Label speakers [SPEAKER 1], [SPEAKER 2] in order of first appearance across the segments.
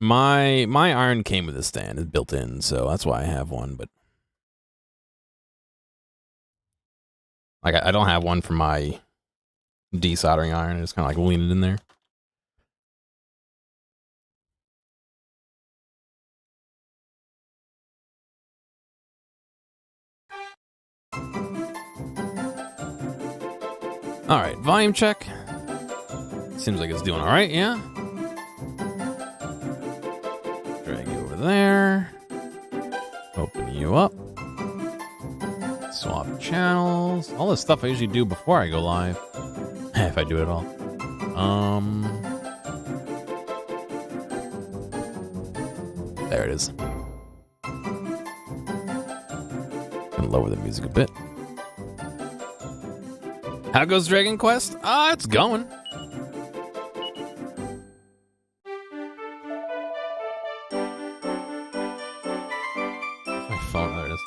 [SPEAKER 1] My iron came with a stand. It's built in, so that's why I have one. But like, I don't have one for my desoldering iron. I just kind of like lean it in there. All right, volume check. Seems like it's doing all right, yeah. Drag you over there. Open you up. Swap channels. All this stuff I usually do before I go live. If I do it at all. There it is. Gonna lower the music a bit. How goes Dragon Quest? It's going. My phone, there it is.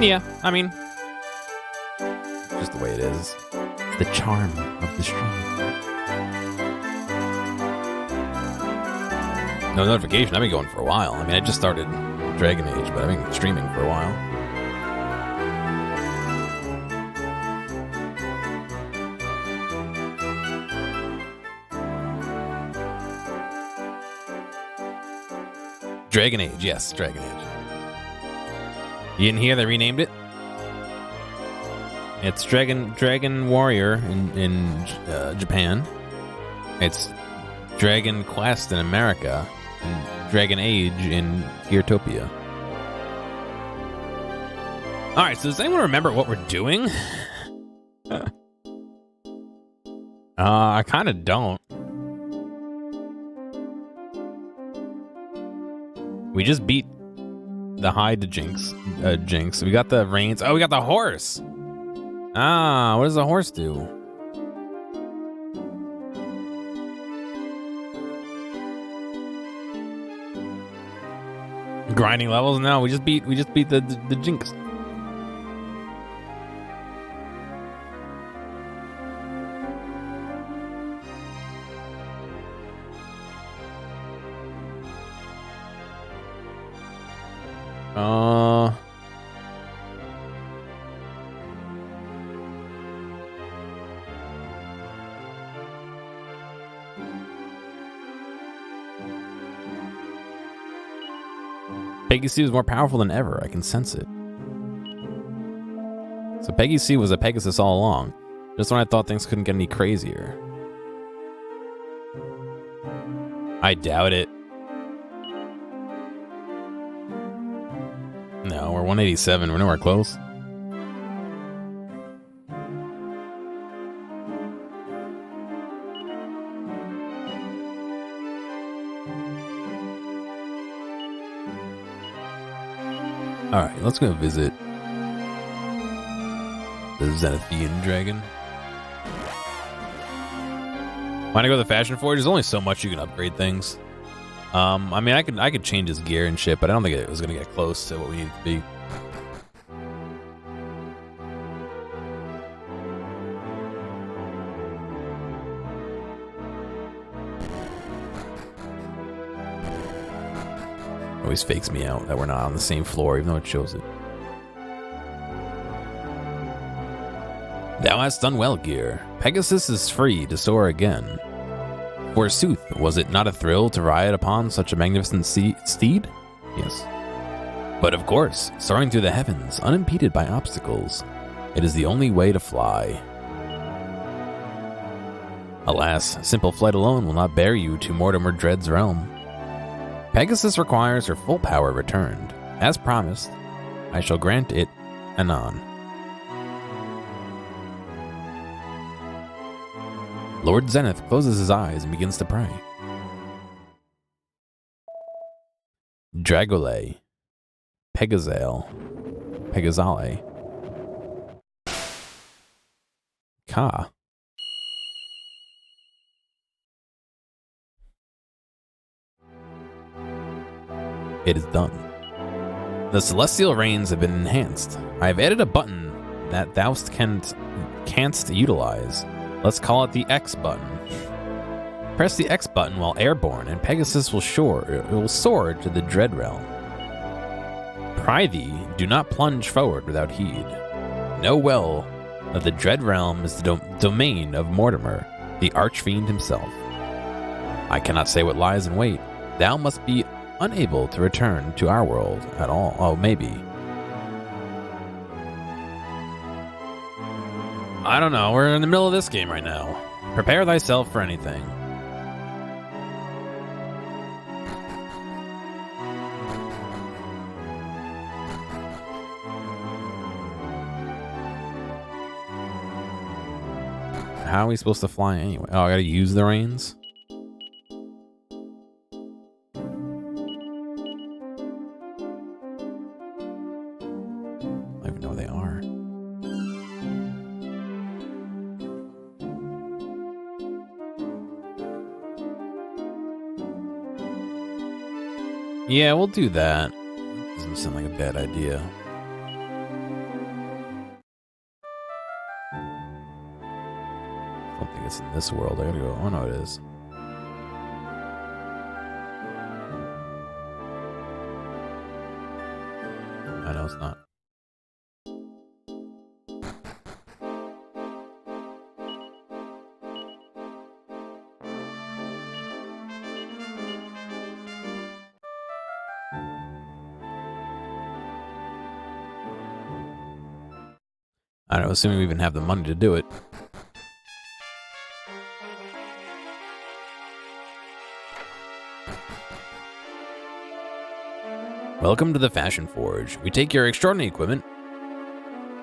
[SPEAKER 1] Yeah, I mean, just the way it is. The charm of the stream. No notification. I've been going for a while. I mean, I just started Dragon Age, but I've been streaming for a while. Dragon Age, yes, Dragon Age. You didn't hear they renamed it? It's Dragon Warrior in Japan. It's Dragon Quest in America, and Dragon Age in Geartopia. All right, so does anyone remember what we're doing? I kind of don't. We just beat the hide to Jinx. We got the reins. Oh, we got the horse. What does the horse do? Grinding levels? No, we just beat the Jinx. Peggy C was more powerful than ever. I can sense it. So Peggy C was a Pegasus all along. Just when I thought things couldn't get any crazier. I doubt it. No, we're 187. We're nowhere close. All right, let's go visit the Zenithian dragon. Want to go to the Fashion Forge? There's only so much you can upgrade things. I mean, I could change his gear and shit, but I don't think it was gonna get close to what we need to be. Always fakes me out that we're not on the same floor, even though it shows it. Thou hast done well, Gear. Pegasus is free to soar again. Forsooth, was it not a thrill to ride upon such a magnificent steed? Yes. But of course, soaring through the heavens, unimpeded by obstacles, it is the only way to fly. Alas, simple flight alone will not bear you to Mortimer Dread's realm. Pegasus requires her full power returned. As promised, I shall grant it anon. Lord Zenith closes his eyes and begins to pray. Dragole. Pegazale. Pegazale. Ka. It is done. The celestial rains have been enhanced. I have added a button that thou canst utilize. Let's call it the X button. Press the X button while airborne, and Pegasus will soar to the Dread Realm. Pry thee, do not plunge forward without heed. Know well that the Dread Realm is the domain of Mortimer, the Archfiend himself. I cannot say what lies in wait. Thou must be unable to return to our world at all. Oh, maybe. I don't know. We're in the middle of this game right now. Prepare thyself for anything. How are we supposed to fly anyway? Oh, I gotta use the reins? I don't even know where they are. Yeah, we'll do that. Doesn't sound like a bad idea. I don't think it's in this world. I gotta go. Oh no, it is. I know it's not. I don't know, assuming we even have the money to do it. Welcome to the Fashion Forge. We take your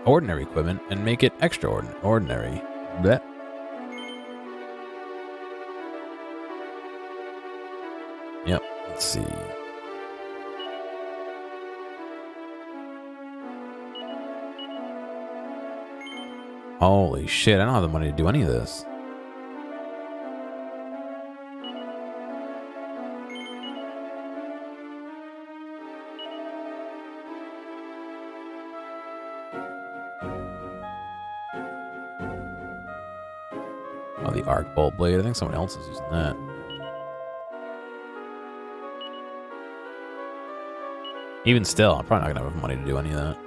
[SPEAKER 1] ordinary equipment, and make it extraordinary. Blech. Yep, let's see. Holy shit, I don't have the money to do any of this. Oh, the arc bolt blade. I think someone else is using that. Even still, I'm probably not gonna have enough money to do any of that.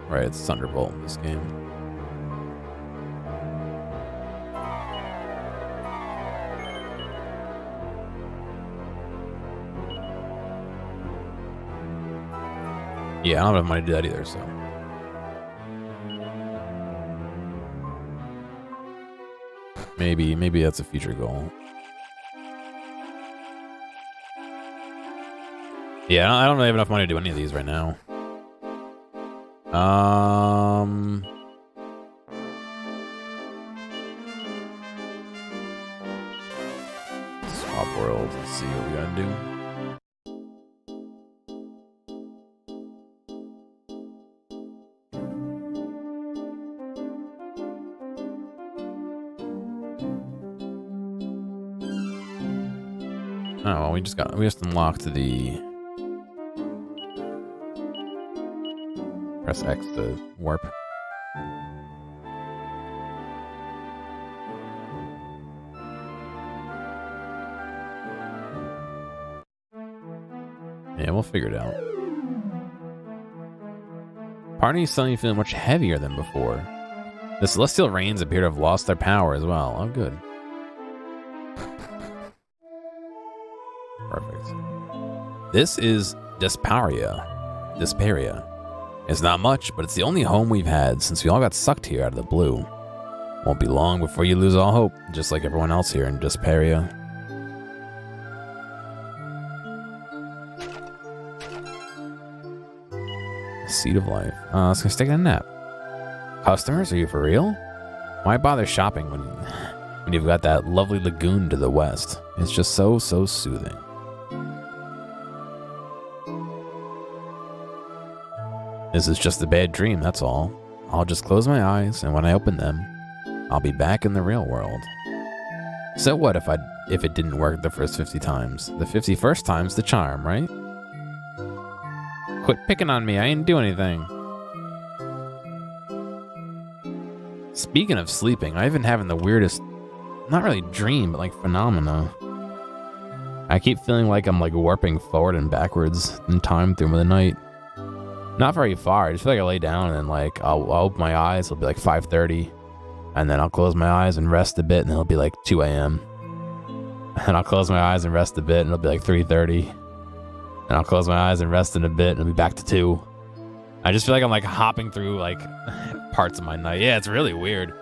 [SPEAKER 1] Right, it's Thunderbolt in this game. Yeah, I don't have money to do that either, so. Maybe that's a future goal. Yeah, I don't really have enough money to do any of these right now. Swap worlds, let's see what we gotta do. Oh, well, we just unlocked the press X to warp. Yeah, we'll figure it out. Party's suddenly feeling much heavier than before. The celestial rains appear to have lost their power as well. Oh, good. Perfect. This is Desparia. It's not much, but it's the only home we've had since we all got sucked here out of the blue. Won't be long before you lose all hope, just like everyone else here in Desparia. Seed of life. Let's go take a nap. Customers, are you for real? Why bother shopping when you've got that lovely lagoon to the west? It's just so soothing. This is just a bad dream, that's all. I'll just close my eyes, and when I open them, I'll be back in the real world. So what if I if it didn't work the first 50 times. The 51st time's the charm, right? Quit picking on me, I ain't do anything. Speaking of sleeping, I've been having the weirdest, not really dream, but like phenomena. I keep feeling like I'm like warping forward and backwards in time through the night. Not very far, I just feel like I lay down and then like I'll open my eyes, it'll be like 5:30. And then I'll close my eyes and rest a bit and it'll be like 2 a.m. And I'll close my eyes and rest a bit and it'll be like 3:30. And I'll close my eyes and rest in a bit and it'll be back to 2. I just feel like I'm like hopping through like parts of my night. Yeah, it's really weird.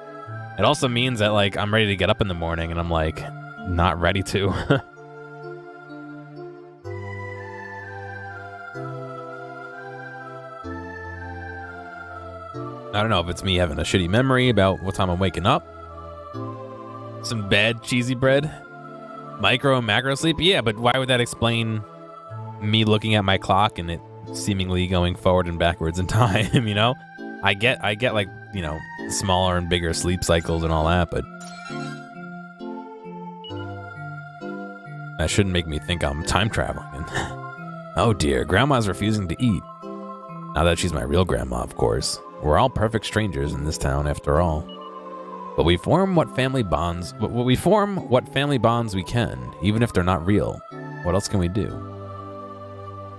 [SPEAKER 1] It also means that like I'm ready to get up in the morning and I'm like not ready to. I don't know if it's me having a shitty memory about what time I'm waking up. Some bad cheesy bread. Micro and macro sleep? Yeah, but why would that explain me looking at my clock and it seemingly going forward and backwards in time, you know? I get like, you know, smaller and bigger sleep cycles and all that, but that shouldn't make me think I'm time traveling. Oh dear, Grandma's refusing to eat. Now that she's my real grandma, of course. We're all perfect strangers in this town after all. But we form what family bonds we can, even if they're not real. What else can we do?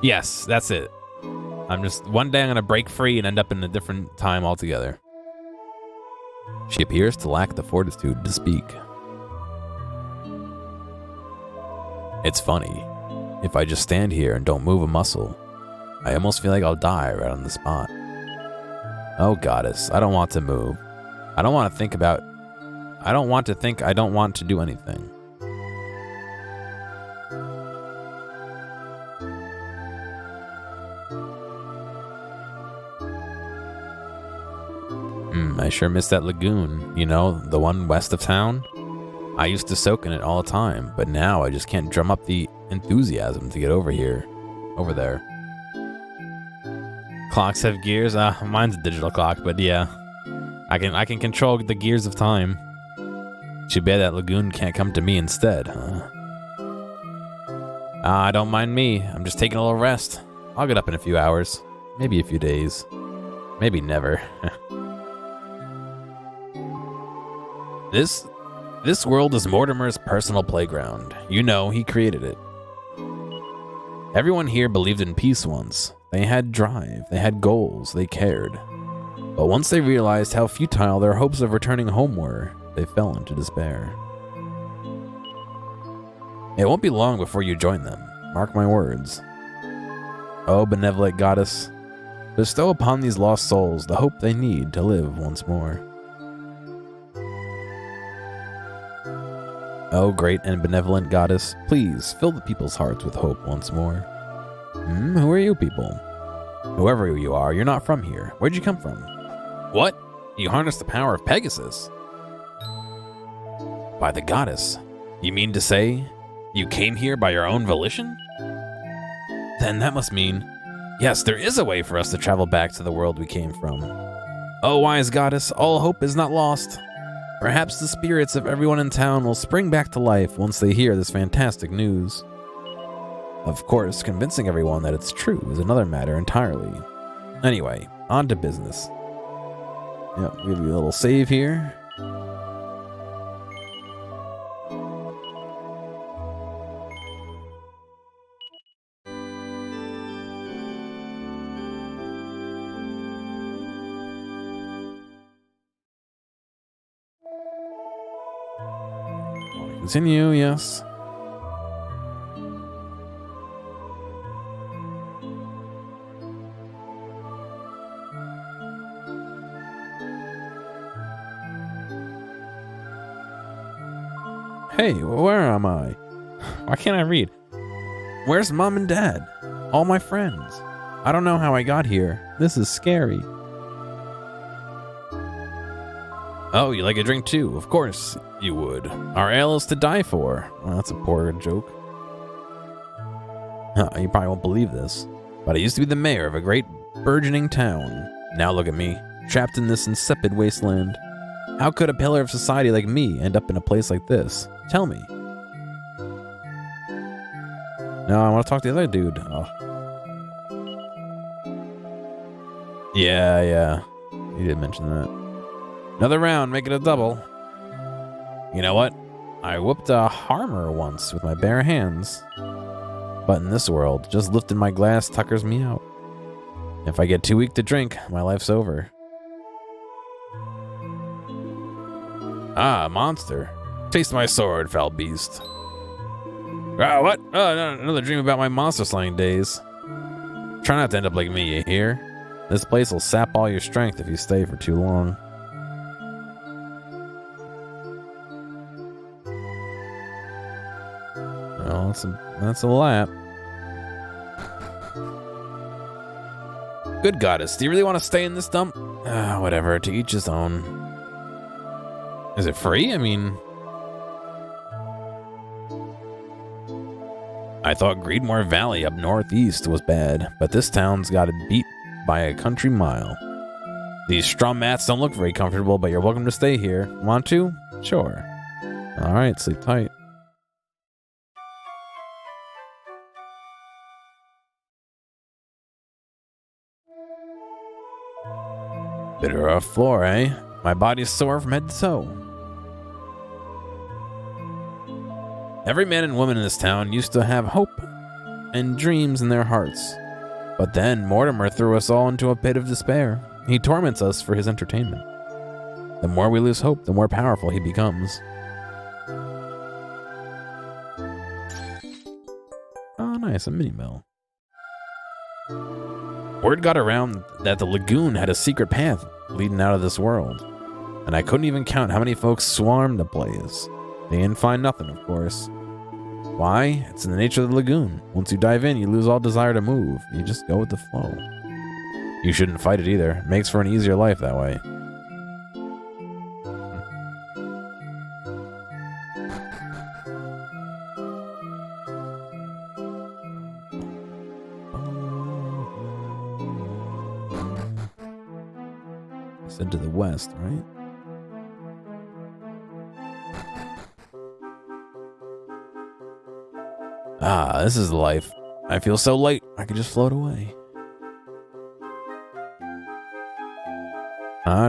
[SPEAKER 1] Yes, that's it. One day I'm gonna break free and end up in a different time altogether. She appears to lack the fortitude to speak. It's funny. If I just stand here and don't move a muscle, I almost feel like I'll die right on the spot. Oh, goddess, I don't want to move. I don't want to think I don't want to do anything. I sure miss that lagoon, you know, the one west of town. I used to soak in it all the time, but now I just can't drum up the enthusiasm to get over there. Clocks have gears. Mine's a digital clock, but yeah, I can control the gears of time. Too bad that lagoon can't come to me instead, huh? Don't mind me. I'm just taking a little rest. I'll get up in a few hours, maybe a few days, maybe never. This world is Mortimer's personal playground. You know, he created it. Everyone here believed in peace once. They had drive, they had goals, they cared. But once they realized how futile their hopes of returning home were, they fell into despair. It won't be long before you join them, mark my words. Oh, benevolent goddess, bestow upon these lost souls the hope they need to live once more. Oh, great and benevolent goddess, please fill the people's hearts with hope once more. Who are you people? Whoever you are, you're not from here. Where'd you come from? What? You harness the power of Pegasus? By the goddess, you mean to say you came here by your own volition? Then that must mean, yes, there is a way for us to travel back to the world we came from. Oh, wise goddess, all hope is not lost. Perhaps the spirits of everyone in town will spring back to life once they hear this fantastic news. Of course, convincing everyone that it's true is another matter entirely. Anyway, on to business. Yep, give you a little save here. Continue, yes. Hey, where am I? Why can't I read? Where's Mom and Dad? All my friends. I don't know how I got here. This is scary. Oh, you like a drink too? Of course you would. Our ale is to die for. Well, that's a poor joke. You probably won't believe this, but I used to be the mayor of a great burgeoning town. Now look at me, trapped in this insipid wasteland. How could a pillar of society like me end up in a place like this? Tell me. No, I want to talk to the other dude. Oh. Yeah. You did mention that. Another round, make it a double. You know what? I whooped a harmer once with my bare hands. But in this world, just lifting my glass tuckers me out. If I get too weak to drink, my life's over. Ah, a monster. Taste my sword, foul beast. Ah, what? Oh, no, another dream about my monster slaying days. Try not to end up like me, you hear? This place will sap all your strength if you stay for too long. Well, that's a lap. Good goddess, do you really want to stay in this dump? Whatever, to each his own. Is it free? I mean... I thought Greedmore Valley up northeast was bad, but this town's got it beat by a country mile. These straw mats don't look very comfortable, but you're welcome to stay here. Want to? Sure. Alright, sleep tight. Bit of a rough floor, eh? My body's sore from head to toe. Every man and woman in this town used to have hope and dreams in their hearts. But then Mortimer threw us all into a pit of despair. He torments us for his entertainment. The more we lose hope, the more powerful he becomes. Oh, nice, a mini-mill. Word got around that the lagoon had a secret path leading out of this world. And I couldn't even count how many folks swarmed the place. They didn't find nothing, of course. Why? It's in the nature of the lagoon. Once you dive in, you lose all desire to move. You just go with the flow. You shouldn't fight it either. It makes for an easier life that way. Said to the west, right? Ah, this is life. I feel so light, I could just float away.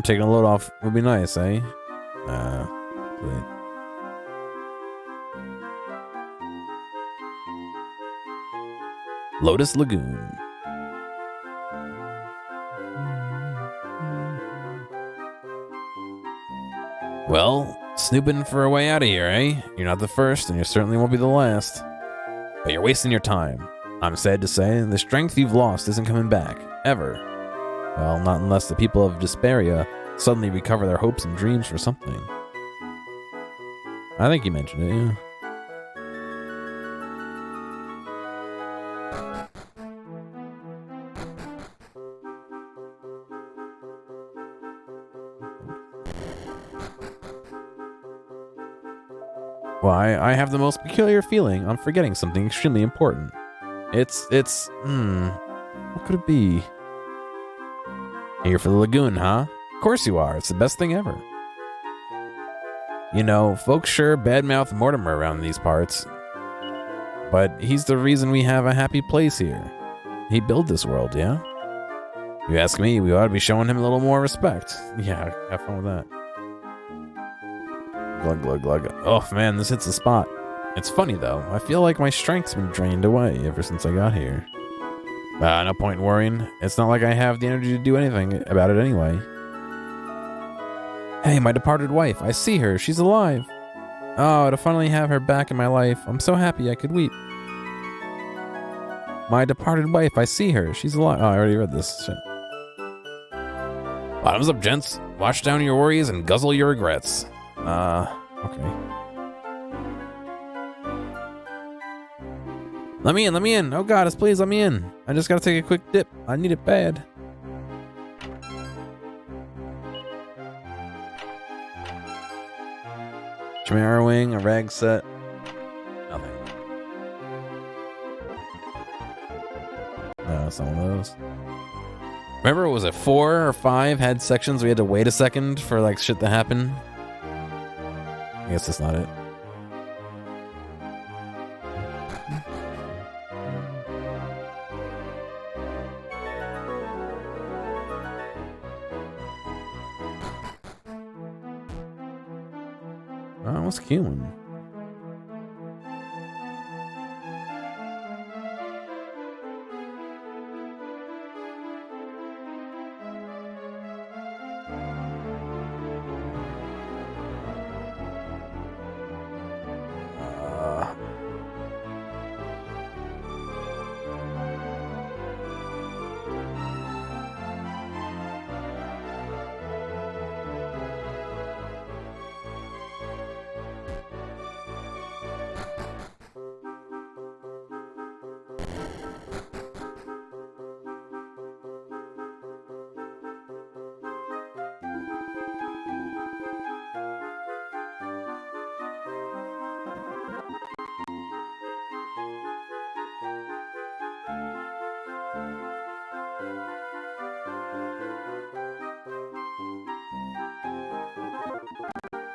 [SPEAKER 1] Taking a load off would be nice, eh? Good. Lotus Lagoon. Well, snooping for a way out of here, eh? You're not the first, and you certainly won't be the last. But you're wasting your time. I'm sad to say, the strength you've lost isn't coming back. Ever. Well, not unless the people of Desperia suddenly recover their hopes and dreams for something. I think you mentioned it, yeah. Why, I have the most peculiar feeling I'm forgetting something extremely important. What could it be? Here for the lagoon, huh? Of course you are. It's the best thing ever. You know, folks sure badmouth Mortimer around these parts. But he's the reason we have a happy place here. He built this world, yeah? You ask me, we ought to be showing him a little more respect. Yeah, have fun with that. Glug, glug, glug. Oh, man, this hits the spot. It's funny, though. I feel like my strength's been drained away ever since I got here. No point in worrying. It's not like I have the energy to do anything about it anyway. Hey, my departed wife. I see her. She's alive. Oh, to finally have her back in my life. I'm so happy I could weep. My departed wife. I see her. She's alive. Oh, I already read this shit. Bottoms up, gents. Wash down your worries and guzzle your regrets. Okay. Let me in. Oh, goddess, please, let me in. I just gotta take a quick dip. I need it bad. Chimera wing, a rag set. Nothing. No, it's not one of those. Remember, was it 4 or 5 had sections we had to wait a second for, like, shit to happen? I guess that's not it. Oh, what's queuing?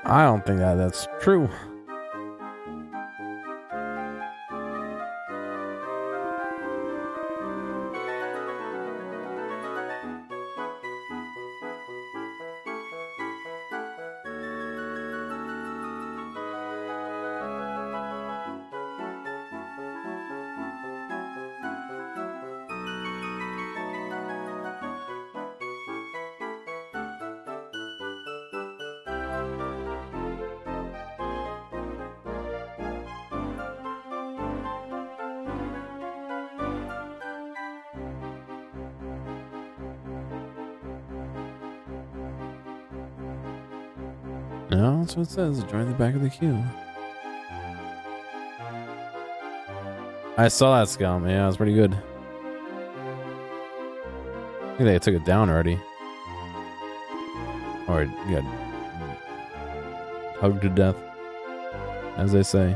[SPEAKER 1] I don't think that's true. No, that's what it says. Join the back of the queue. I saw that scum. Yeah, it was pretty good. I think they took it down already. Or you got hugged to death, as they say.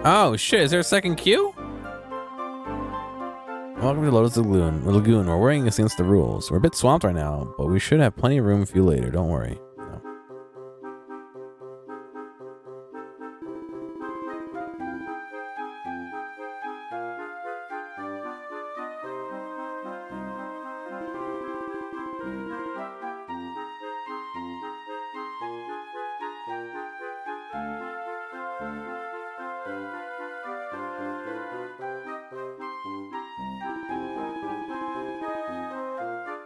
[SPEAKER 1] Oh shit, is there a second queue? Welcome to Lotus Lagoon. We're worrying against the rules. We're a bit swamped right now, but we should have plenty of room for you later. Don't worry. No.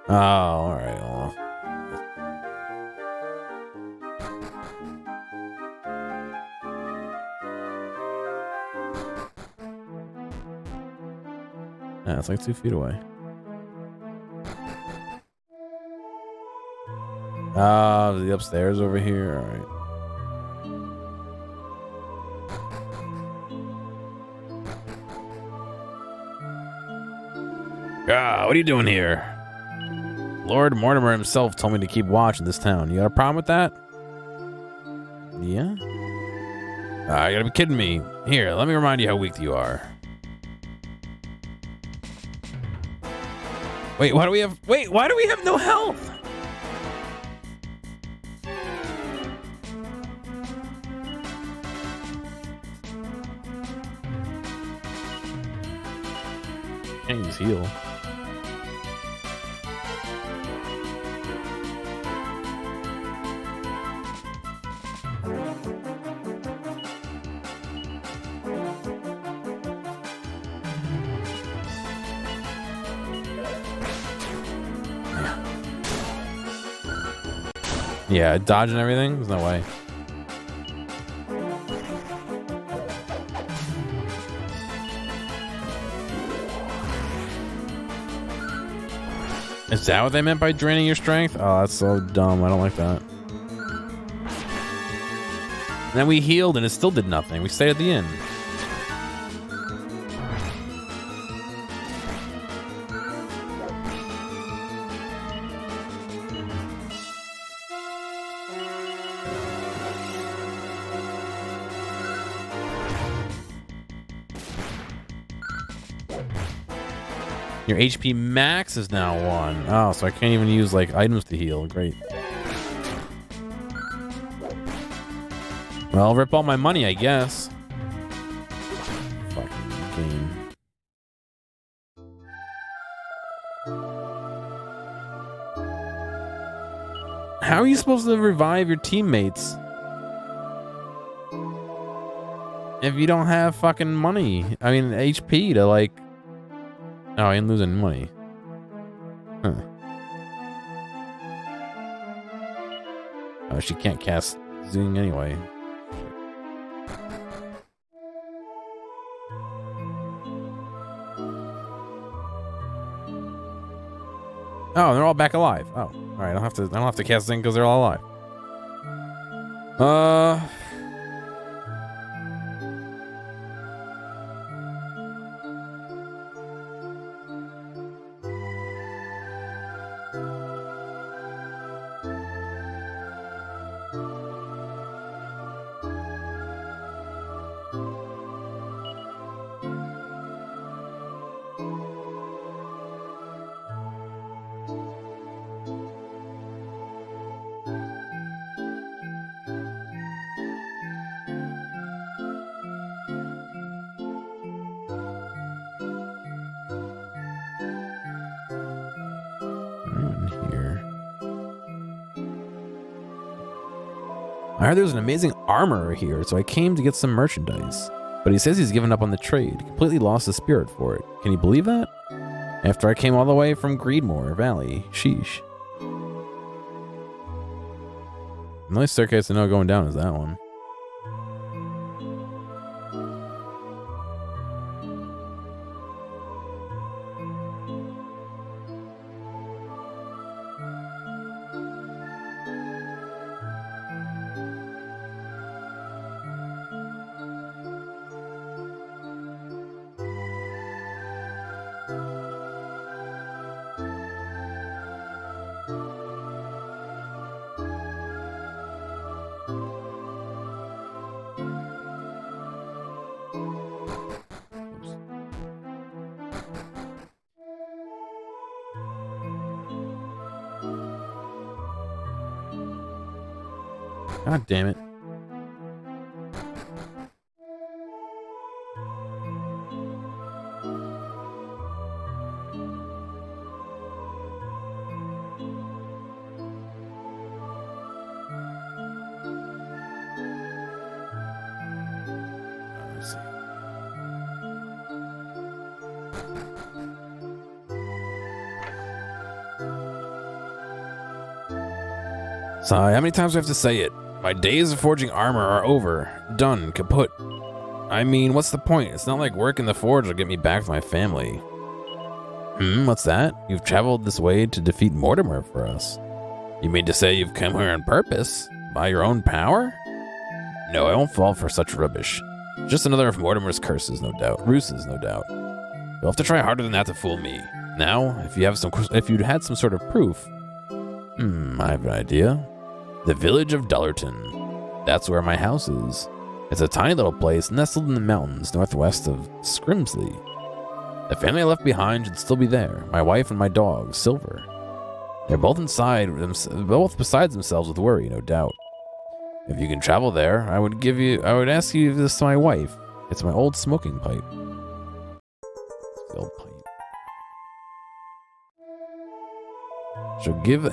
[SPEAKER 1] Oh, all right. Well. Yeah, it's like 2 feet away. The upstairs over here. All right. Ah, what are you doing here? Lord Mortimer himself told me to keep watch in this town. You got a problem with that? Yeah? You gotta be kidding me. Here, let me remind you how weak you are. Wait, why do we have no health? Can't use heal. Yeah, dodging everything? There's no way. Is that what they meant by draining your strength? Oh, that's so dumb. I don't like that. And then we healed and it still did nothing. We stayed at the inn. Your HP max is now 1. Oh, so I can't even use like items to heal. Great. Well, I'll rip all my money, I guess. Fucking game. How are you supposed to revive your teammates if you don't have fucking money? I mean, HP to like... Oh, I ain't losing money. Huh. Oh, she can't cast Zing anyway. Oh, they're all back alive. Oh, all right. I don't have to cast Zing because they're all alive. I heard there's an amazing armorer here, so I came to get some merchandise. But he says he's given up on the trade, completely lost the spirit for it. Can you believe that? After I came all the way from Greedmore Valley. Sheesh. The only staircase I know going down is that one. God damn it. Let's see. Sigh, how many times do I have to say it? My days of forging armor are over. Done. Kaput. I mean, what's the point? It's not like work in the forge will get me back to my family. What's that? You've traveled this way to defeat Mortimer for us. You mean to say you've come here on purpose? By your own power? No, I won't fall for such rubbish. Just another of Mortimer's curses, no doubt. Ruses, no doubt. You'll have to try harder than that to fool me. Now, if you'd had some sort of proof... I have an idea. The village of Dullerton. That's where my house is. It's a tiny little place nestled in the mountains northwest of Scrimsley. The family I left behind should still be there. My wife and my dog, Silver. They're both both besides themselves with worry, no doubt. If you can travel there, I would ask you this to my wife. It's my old smoking pipe. The old pipe.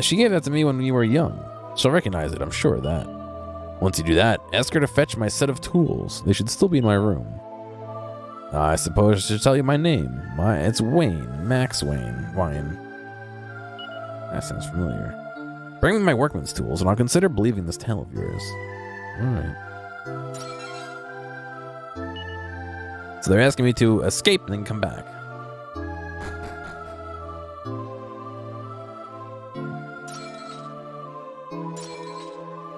[SPEAKER 1] She gave that to me when we were young. She'll recognize it, I'm sure of that. Once you do that, ask her to fetch my set of tools. They should still be in my room. I suppose I should tell you my name. It's Wayne. Max Wayne. That sounds familiar. Bring me my workman's tools, and I'll consider believing this tale of yours. Alright. So they're asking me to escape and then come back.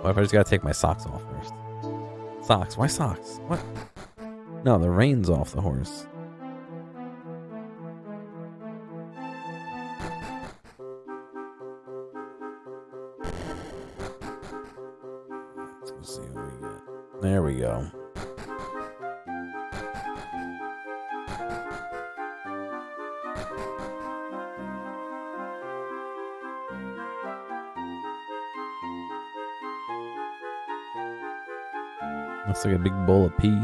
[SPEAKER 1] What if I just gotta take my socks off first? Socks? Why socks? What? No, the reins off the horse. Let's go see what we get. There we go. Looks like a big bowl of pee.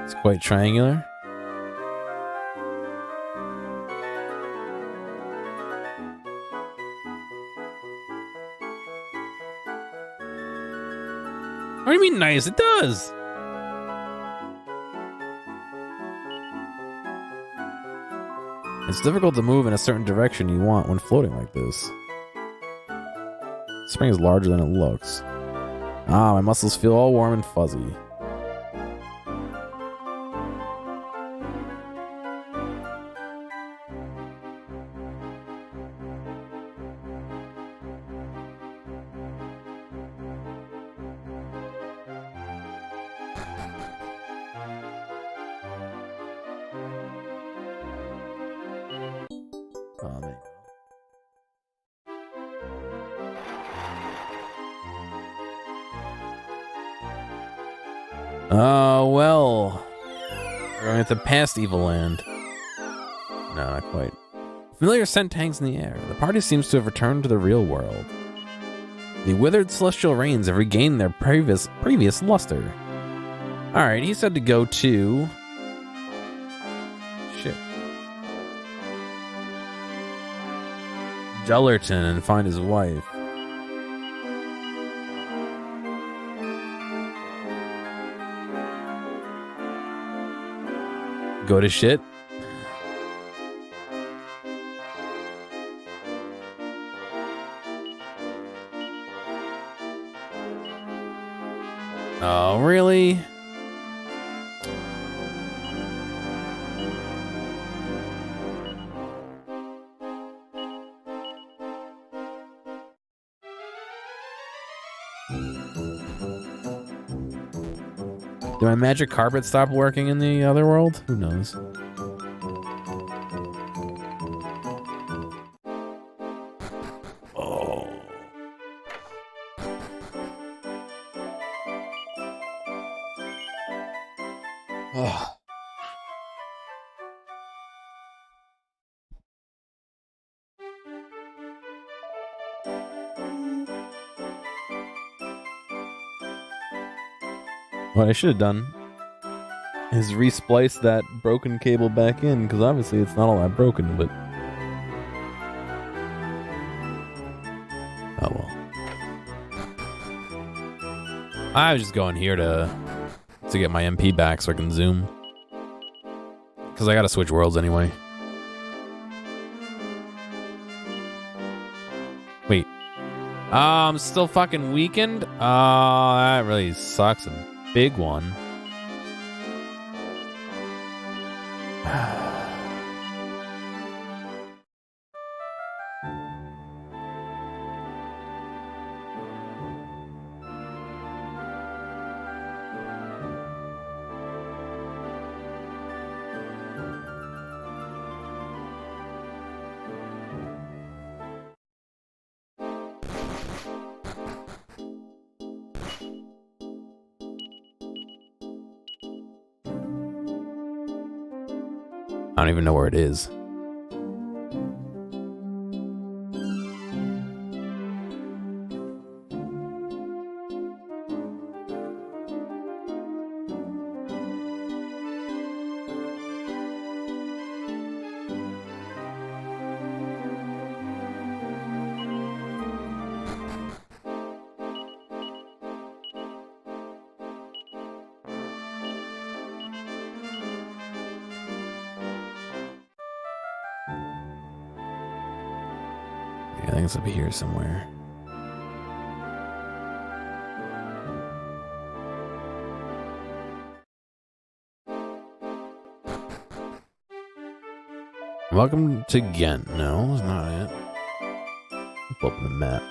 [SPEAKER 1] It's quite triangular. What do you mean nice? It does. It's difficult to move in a certain direction you want when floating like this. The spring is larger than it looks. Ah, my muscles feel all warm and fuzzy. Oh, there you go. Oh, well. We're going to past Evil Land. No, not quite. Familiar scent hangs in the air. The party seems to have returned to the real world. The withered celestial rains have regained their previous luster. Alright, he said to go to... Shit. Dullerton and find his wife. Go to shit. Oh, really? Did my magic carpet stop working in the other world? Who knows? Oh. Oh. What I should have done is resplice that broken cable back in, because obviously it's not all that broken, but... Oh well. I was just going here to get my MP back so I can zoom. Because I gotta switch worlds anyway. Wait. I'm still fucking weakened? Oh, that really sucks. A big one. I don't even know where it is. I think it's up here somewhere. Welcome to Ghent. No, that's not it. Pull up the map.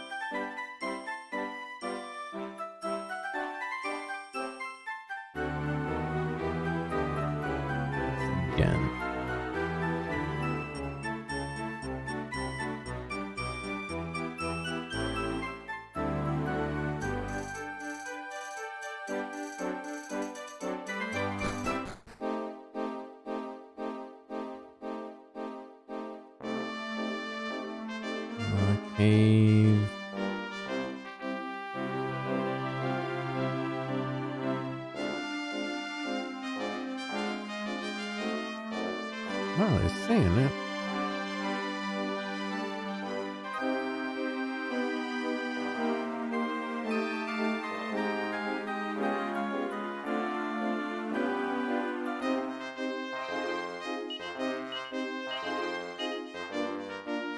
[SPEAKER 1] Ghent. cave. Oh, they're saying it.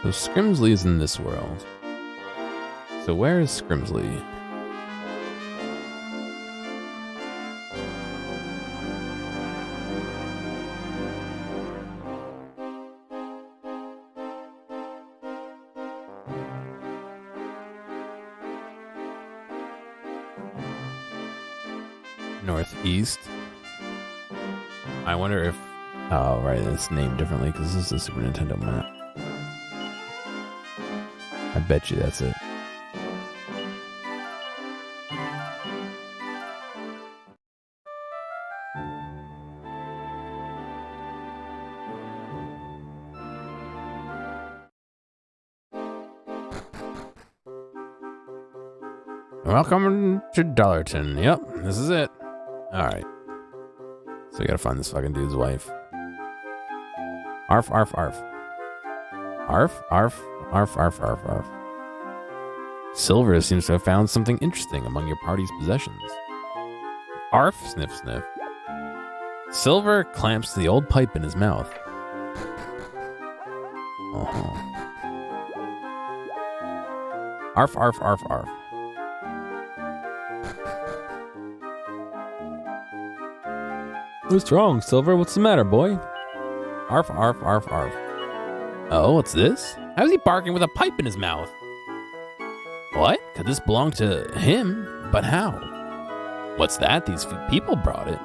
[SPEAKER 1] So Scrimsley is in this world. So where is Scrimsley? Northeast. I wonder if... Oh, right, it's named differently because this is a Super Nintendo map. I bet you that's it. Welcome to Dollarton. Yep, this is it. Alright. So we gotta find this fucking dude's wife. Arf, arf, arf. Arf, arf, arf, arf, arf, arf. Silver seems to have found something interesting among your party's possessions. Arf, sniff, sniff. Silver clamps the old pipe in his mouth. Arf, arf, arf, arf. What's wrong, Silver? What's the matter, boy? Arf, arf, arf, arf. Oh, what's this? How's he barking with a pipe in his mouth? What? Could this belong to him? But how? What's that? These people brought it.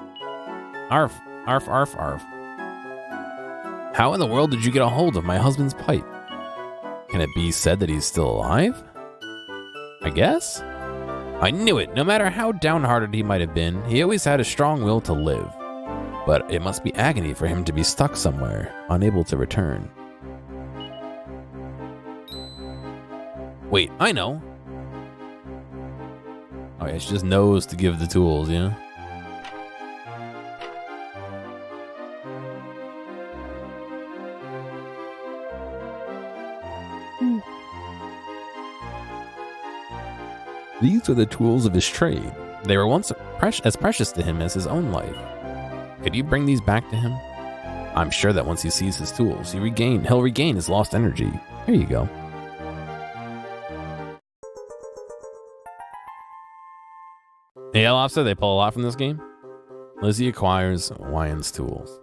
[SPEAKER 1] Arf, arf, arf, arf. How in the world did you get a hold of my husband's pipe? Can it be said that he's still alive? I guess? I knew it. No matter how downhearted he might have been, he always had a strong will to live. But it must be agony for him to be stuck somewhere, unable to return. Wait, I know. Oh yeah, she just knows to give the tools, you know? These are the tools of his trade. They were once as precious to him as his own life. Could you bring these back to him? I'm sure that once he sees his tools, he'll regain his lost energy. Here you go. Yeah, Lobster, they pull a lot from this game. Lizzie acquires Wyand's tools.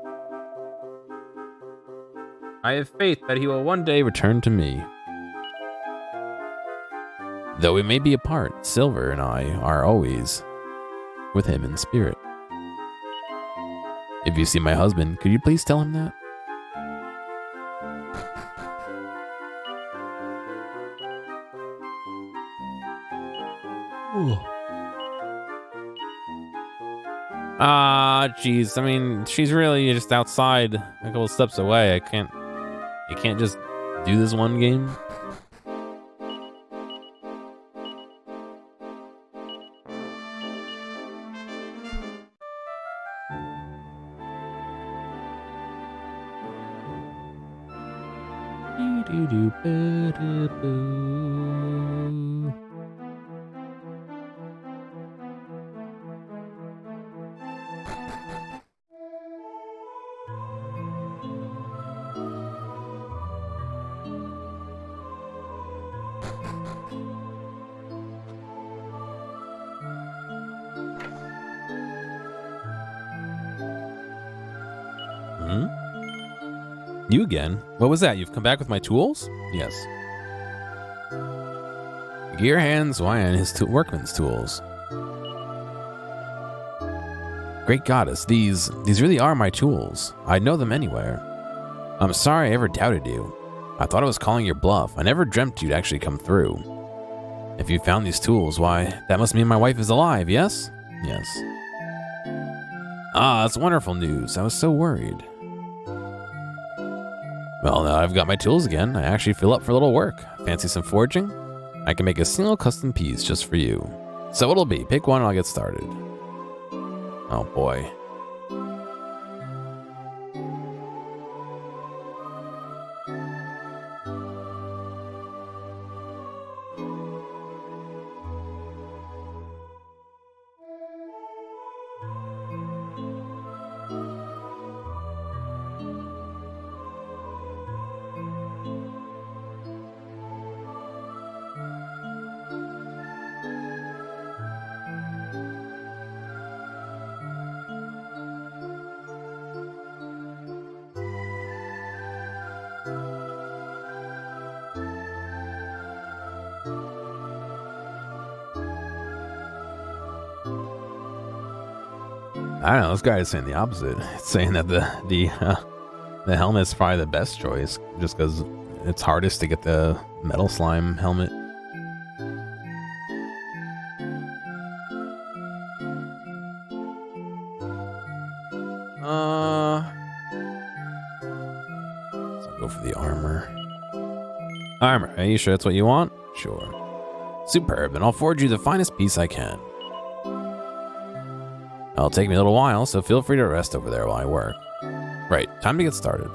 [SPEAKER 1] I have faith that he will one day return to me. Though we may be apart, Silver and I are always with him in spirit. If you see my husband, could you please tell him that? Jeez. I mean, she's really just outside a couple steps away. I can't just do this one game. You again? What was that? You've come back with my tools? Yes. Gear hands Wyand his workman's tools. Great goddess, these really are my tools. I'd know them anywhere. I'm sorry I ever doubted you. I thought I was calling your bluff. I never dreamt you'd actually come through. If you found these tools, why, that must mean my wife is alive, yes? Yes. Ah, that's wonderful news. I was so worried. Well, now I've got my tools again. I actually feel up for a little work. Fancy some forging? I can make a single custom piece just for you. So it'll be. Pick one and I'll get started. Oh boy. I don't know. This guy is saying the opposite. It's saying that the helmet's probably the best choice, just because it's hardest to get the metal slime helmet. So I'll go for the armor. Armor. Are you sure that's what you want? Sure. Superb. Then I'll forge you the finest piece I can. It'll take me a little while, so feel free to rest over there while I work. Right, time to get started.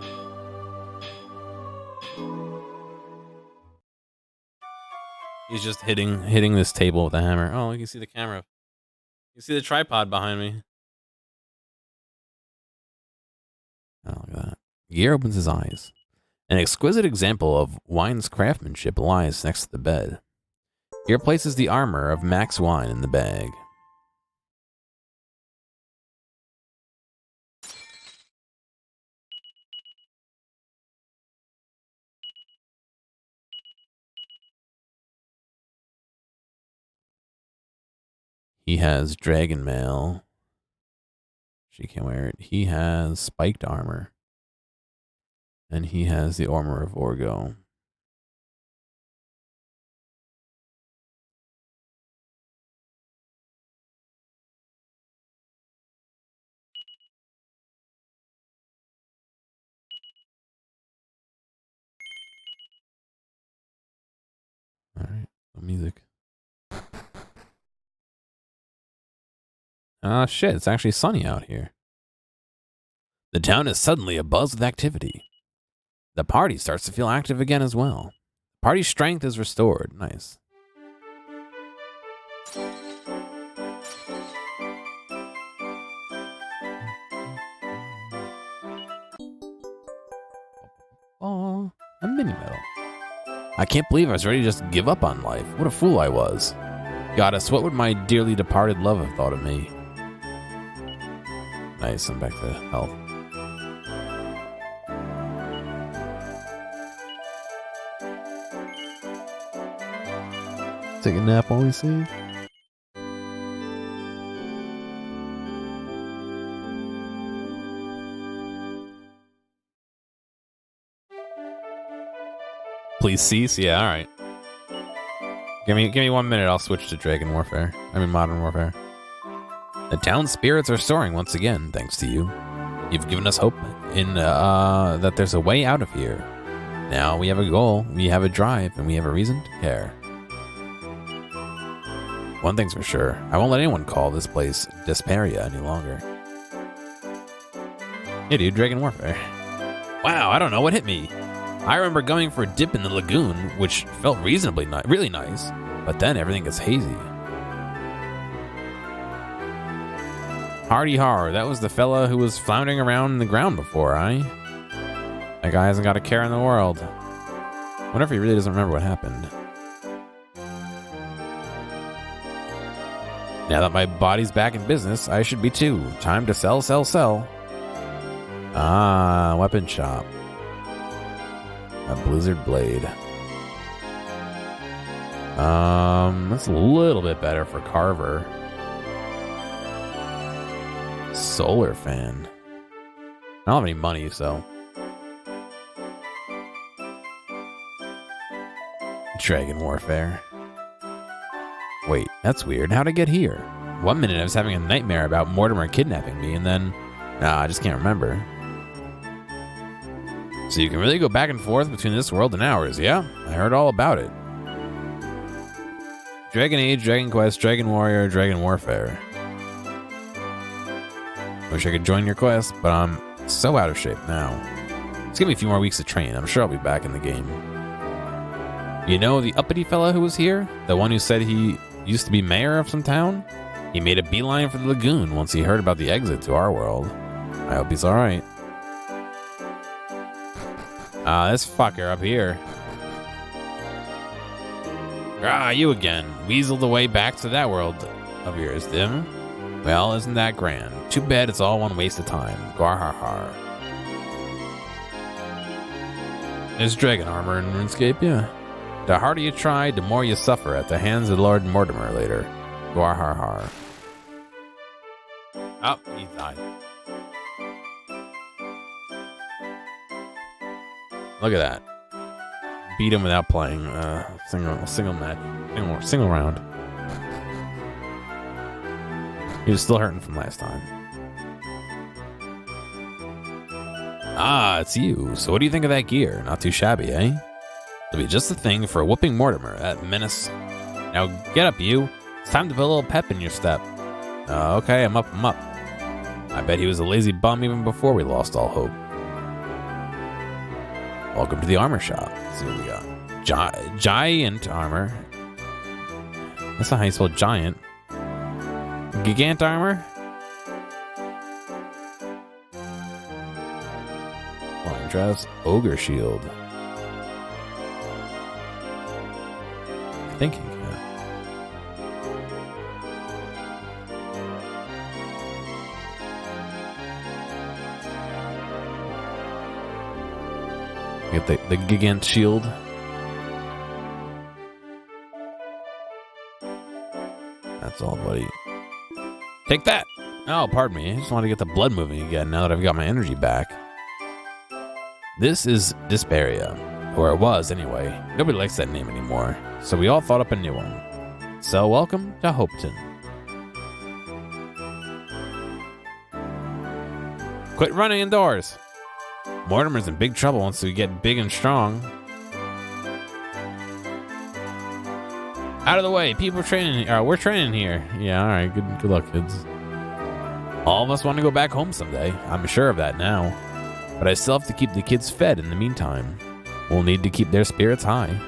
[SPEAKER 1] He's just hitting this table with a hammer. Oh, you can see the camera. You see the tripod behind me. Oh, look at that. Gear opens his eyes. An exquisite example of Wine's craftsmanship lies next to the bed. Gear places the armor of Max Wine in the bag. He has dragon mail. She can't wear it. He has spiked armor. And he has the armor of Orgo. All right, music. Ah, shit, it's actually sunny out here. The town is suddenly abuzz with activity. The party starts to feel active again as well. Party strength is restored. Nice. Oh, a mini medal. I can't believe I was ready to just give up on life. What a fool I was. Goddess, what would my dearly departed love have thought of me? Nice, I'm back to health. Take a nap while we save. Please cease? Yeah, alright. Give me 1 minute, I'll switch to Dragon Warfare. I mean Modern Warfare. The town's spirits are soaring once again, thanks to you. You've given us hope in that there's a way out of here. Now we have a goal, we have a drive, and we have a reason to care. One thing's for sure, I won't let anyone call this place Desperia any longer. Hey dude, Dragon Warfare. Wow, I don't know what hit me. I remember going for a dip in the lagoon, which felt reasonably really nice, but then everything gets hazy. Hardy har, that was the fella who was floundering around in the ground before, eh? That guy hasn't got a care in the world. I wonder if he really doesn't remember what happened. Now that my body's back in business, I should be too. Time to sell, sell, sell. Ah, weapon shop. A blizzard blade. That's a little bit better for Carver. Solar fan. I don't have any money, so. Dragon Warfare. Wait, that's weird. How'd I get here? 1 minute I was having a nightmare about Mortimer kidnapping me, and then... I just can't remember. So you can really go back and forth between this world and ours, yeah? I heard all about it. Dragon Age, Dragon Quest, Dragon Warrior, Dragon Warfare. Wish I could join your quest, but I'm so out of shape now. Just give me a few more weeks to train. I'm sure I'll be back in the game. You know the uppity fella who was here? The one who said he used to be mayor of some town? He made a beeline for the lagoon once he heard about the exit to our world. I hope he's alright. This fucker up here. You again. Weaseled the way back to that world of yours, Dim. Well, isn't that grand? Too bad it's all one waste of time. Garharhar. There's dragon armor in RuneScape, yeah. The harder you try, the more you suffer at the hands of Lord Mortimer later. Garharhar. Oh, he died. Look at that. Beat him without playing single match. Single round. He was still hurting from last time. It's you. So what do you think of that gear? Not too shabby, eh? It'll be just the thing for whooping Mortimer at Menace. Now get up, you. It's time to put a little pep in your step. Okay, I'm up. I bet he was a lazy bum even before we lost all hope. Welcome to the armor shop. Let's see what we got. Giant armor. That's not how you spell giant. Gigant armor? Long dress. Ogre shield. Thinking. Get the Gigant shield. That's all, buddy. Take that! Oh, pardon me. I just want to get the blood moving again now that I've got my energy back. This is Disparia. Or it was, anyway. Nobody likes that name anymore. So we all thought up a new one. So welcome to Hopeton. Quit running indoors! Mortimer's in big trouble once we get big and strong. Out of the way, people training. We're training here. Yeah, all right. Good luck, kids. All of us want to go back home someday. I'm sure of that now. But I still have to keep the kids fed in the meantime. We'll need to keep their spirits high.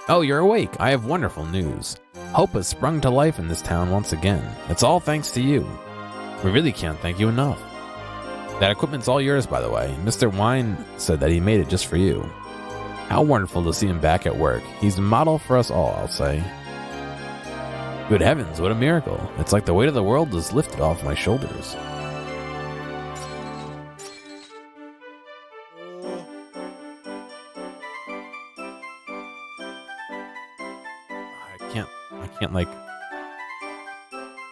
[SPEAKER 1] Oh, you're awake. I have wonderful news. Hope has sprung to life in this town once again. It's all thanks to you. We really can't thank you enough. That equipment's all yours, by the way. Mr. Wine said that he made it just for you. How wonderful to see him back at work. He's a model for us all, I'll say. Good heavens, what a miracle. It's like the weight of the world is lifted off my shoulders. I can't like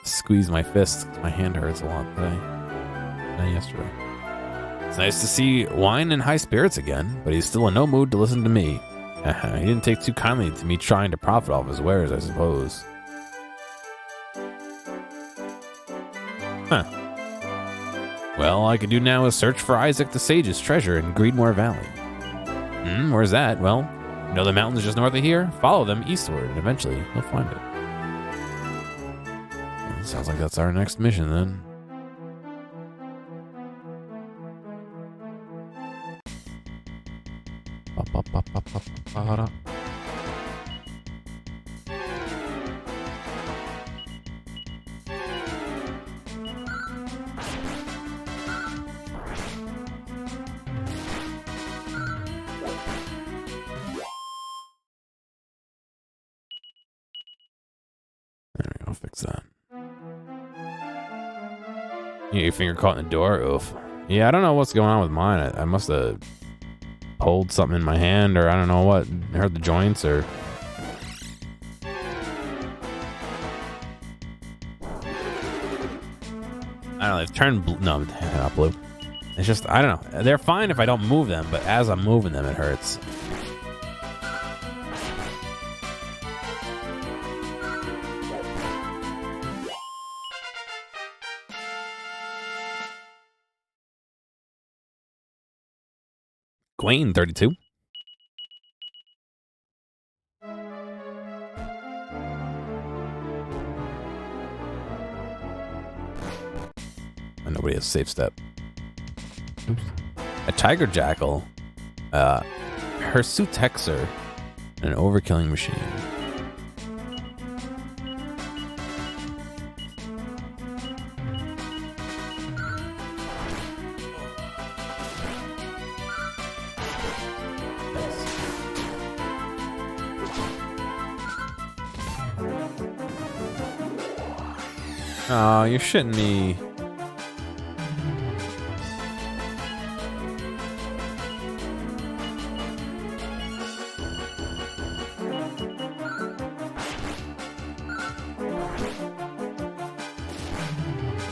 [SPEAKER 1] squeeze my fist. My hand hurts a lot today. Than yesterday. It's nice to see Wine in high spirits again, but he's still in no mood to listen to me. He didn't take too kindly to me trying to profit off his wares, I suppose. Huh. Well, all I can do now is search for Isaac the Sage's treasure in Greedmore Valley. Where's that? Well, you know the mountains just north of here? Follow them eastward, and eventually you'll find it. Well, sounds like that's our next mission, then. There we go, fix that. Yeah, your finger caught in the door? Oof. Yeah, I don't know what's going on with mine. I must have pulled something in my hand, or I don't know what. I heard the joints, or... I don't know, they've turned blue. No, not blue. It's just, I don't know. They're fine if I don't move them, but as I'm moving them, it hurts. Queen 32. And nobody has safe step. Oops. A tiger jackal. Hirsute hexer. An overkilling machine. Oh, you're shitting me.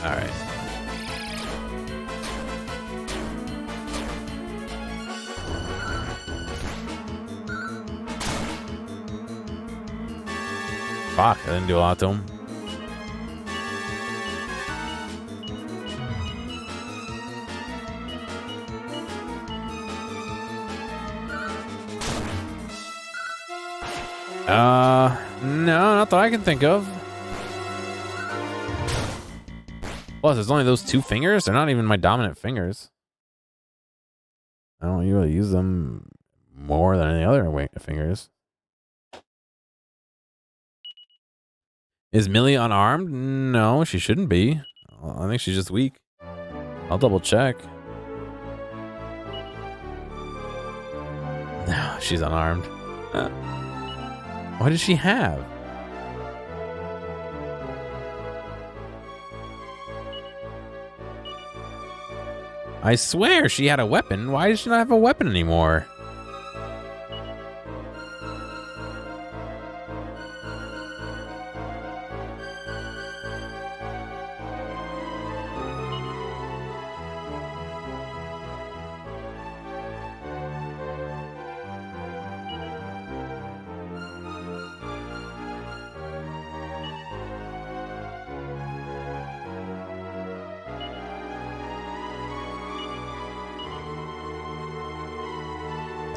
[SPEAKER 1] All right. Fuck, I didn't do a lot to him. No, not that I can think of. Plus, there's only those two fingers. They're not even my dominant fingers. I don't usually use them more than any other fingers. Is Millie unarmed? No, she shouldn't be. I think she's just weak. I'll double check. No, she's unarmed. What does she have? I swear she had a weapon. Why does she not have a weapon anymore?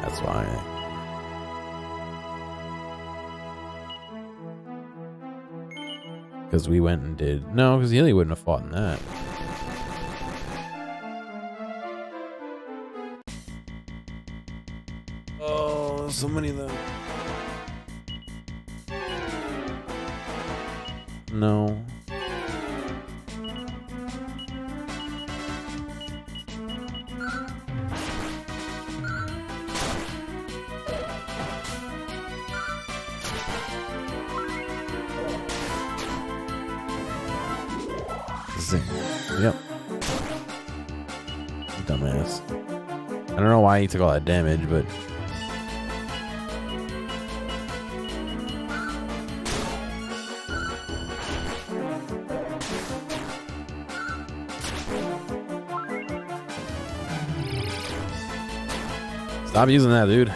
[SPEAKER 1] That's why. Because we went and did. No, because Healy wouldn't have fought in that. Oh, so many of them. No. Yep. Dumbass. I don't know why he took all that damage, but stop using that, dude.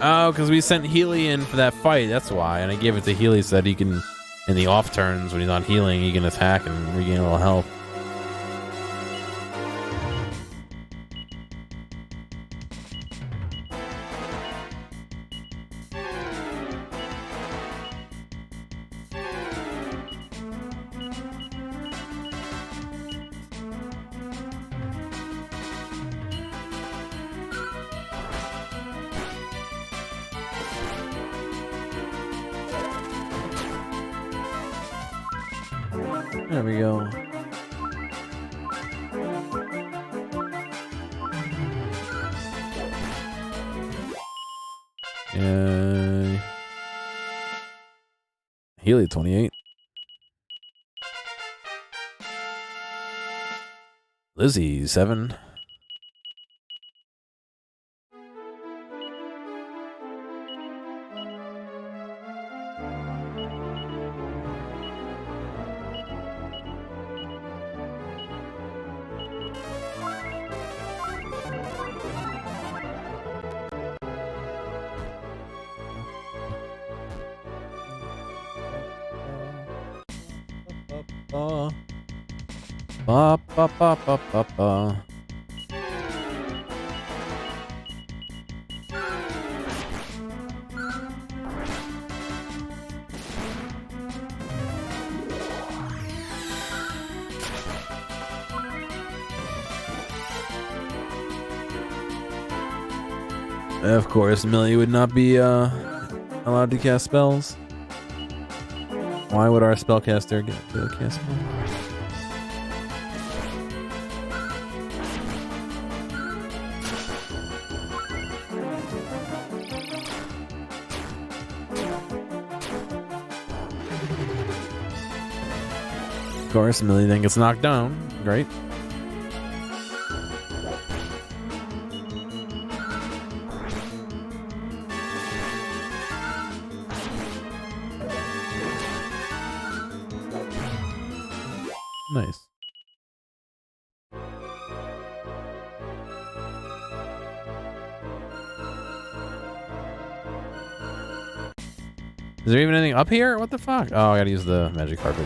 [SPEAKER 1] Oh, because we sent Healy in for that fight. That's why. And I gave it to Healy so that he can, in the off turns when he's not healing, he can attack and regain a little health. There we go. Healy 28. Lizzie 7. Ba, ba, ba, ba, ba, ba. Of course, Millie would not be allowed to cast spells. Why would our spellcaster get to cast spells? Of course, Millie then gets knocked down. Great. Nice. Is there even anything up here? What the fuck? Oh, I gotta use the magic carpet.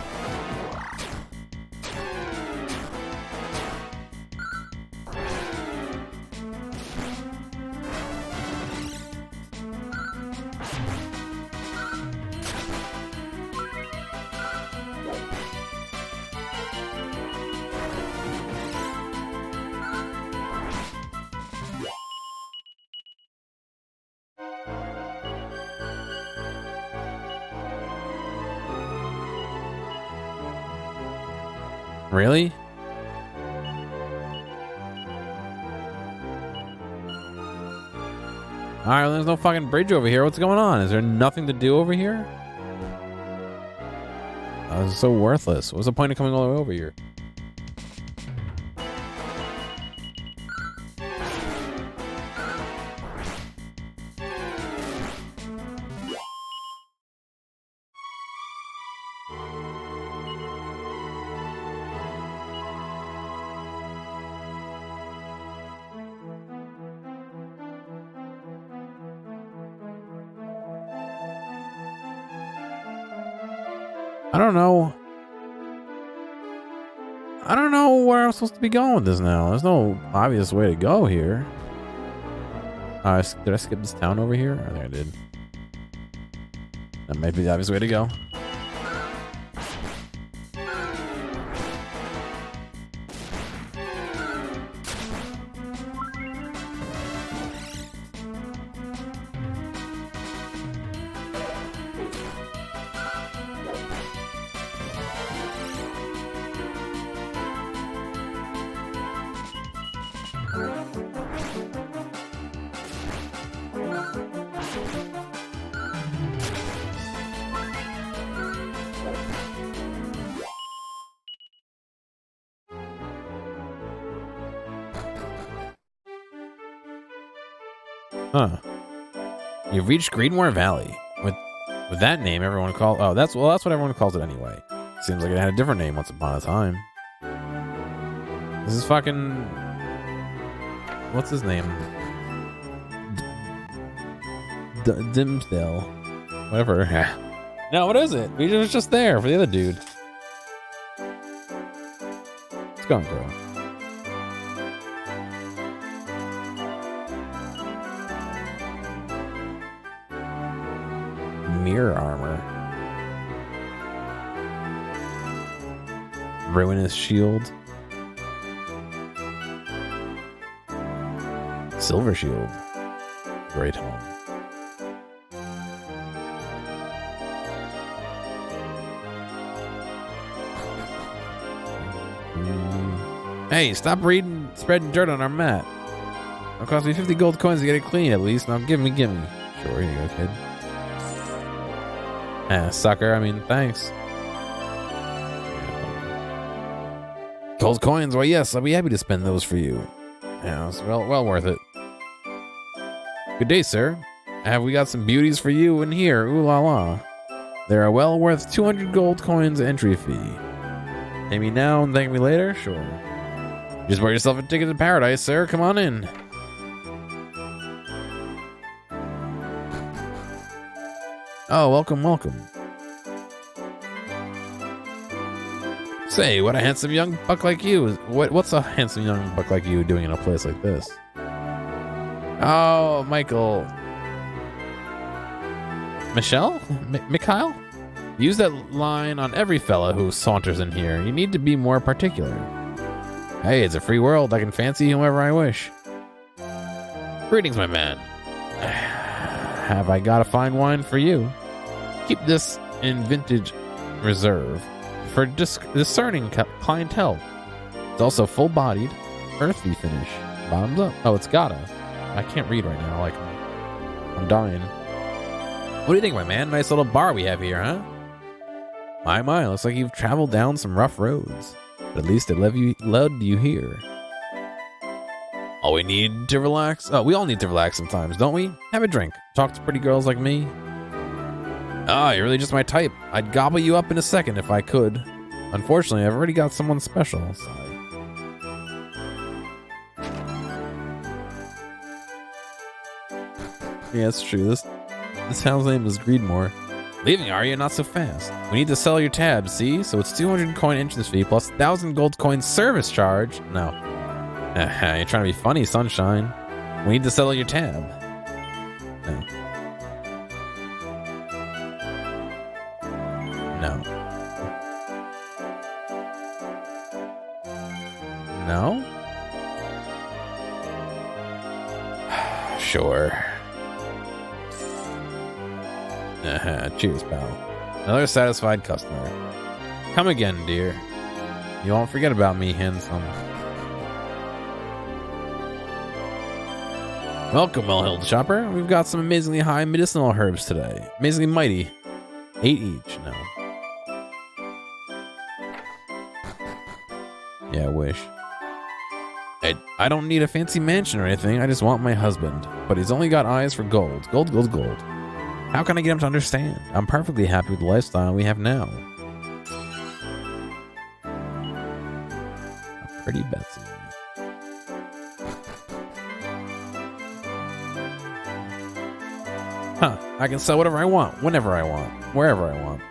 [SPEAKER 1] Really? Alright, well, there's no fucking bridge over here. What's going on? Is there nothing to do over here? Oh, this is so worthless. What's the point of coming all the way over here? I don't know. I don't know where I'm supposed to be going with this now. There's no obvious way to go here. Did I skip this town over here? I think I did. That might be the obvious way to go. Huh. You've reached Greenmore Valley. With that name, everyone calls. Oh, that's what everyone calls it anyway. Seems like it had a different name once upon a time. This is fucking. What's his name? Dimsdale. Whatever. No, what is it? We was just there for the other dude. Skunk Girl. Mirror armor. Ruinous shield. Silver shield. Great home. Hey, stop spreading dirt on our mat. It'll cost me 50 gold coins to get it clean at least. Now give me. Sure, here you go, kid. Sucker, I mean, thanks. Gold coins, why yes, I'll be happy to spend those for you. Yeah, it's well worth it. Good day, sir. Have we got some beauties for you in here? Ooh la la. They are well worth 200 gold coins entry fee. Pay me now and thank me later? Sure. Just bought yourself a ticket to paradise, sir. Come on in. Oh, welcome. Say, what a handsome young buck like you. What's a handsome young buck like you doing in a place like this? Oh, Michael. Michelle? Mikhail? Use that line on every fella who saunters in here. You need to be more particular. Hey, it's a free world. I can fancy whomever I wish. Greetings, my man. Have I got a fine wine for you? Keep this in vintage reserve for discerning clientele. It's also full-bodied, earthy finish. Bottoms up. Oh, it's gotta. I can't read right now. Like, I'm dying. What do you think, my man? Nice little bar we have here, huh? My, looks like you've traveled down some rough roads. But at least it led you here. All we need to relax. Oh, we all need to relax sometimes, don't we? Have a drink. Talk to pretty girls like me. Ah, you're really just my type. I'd gobble you up in a second if I could. Unfortunately, I've already got someone special. Sorry. Yeah, it's true. This hound's name is Greedmore. Leaving, are you? Not so fast. We need to sell your tab, see? So it's 200 coin entrance fee plus 1,000 gold coin service charge. No. You're trying to be funny, sunshine. We need to sell your tab. No. No. No? Sure. Cheers, pal. Another satisfied customer. Come again, dear. You won't forget about me, handsome. Welcome, well-heeled shopper. We've got some amazingly high medicinal herbs today. Amazingly mighty. 8 each. No. Yeah, I wish. I don't need a fancy mansion or anything. I just want my husband. But he's only got eyes for gold. Gold, gold, gold. How can I get him to understand? I'm perfectly happy with the lifestyle we have now. A pretty Betsy. Huh, I can sell whatever I want, whenever I want, wherever I want.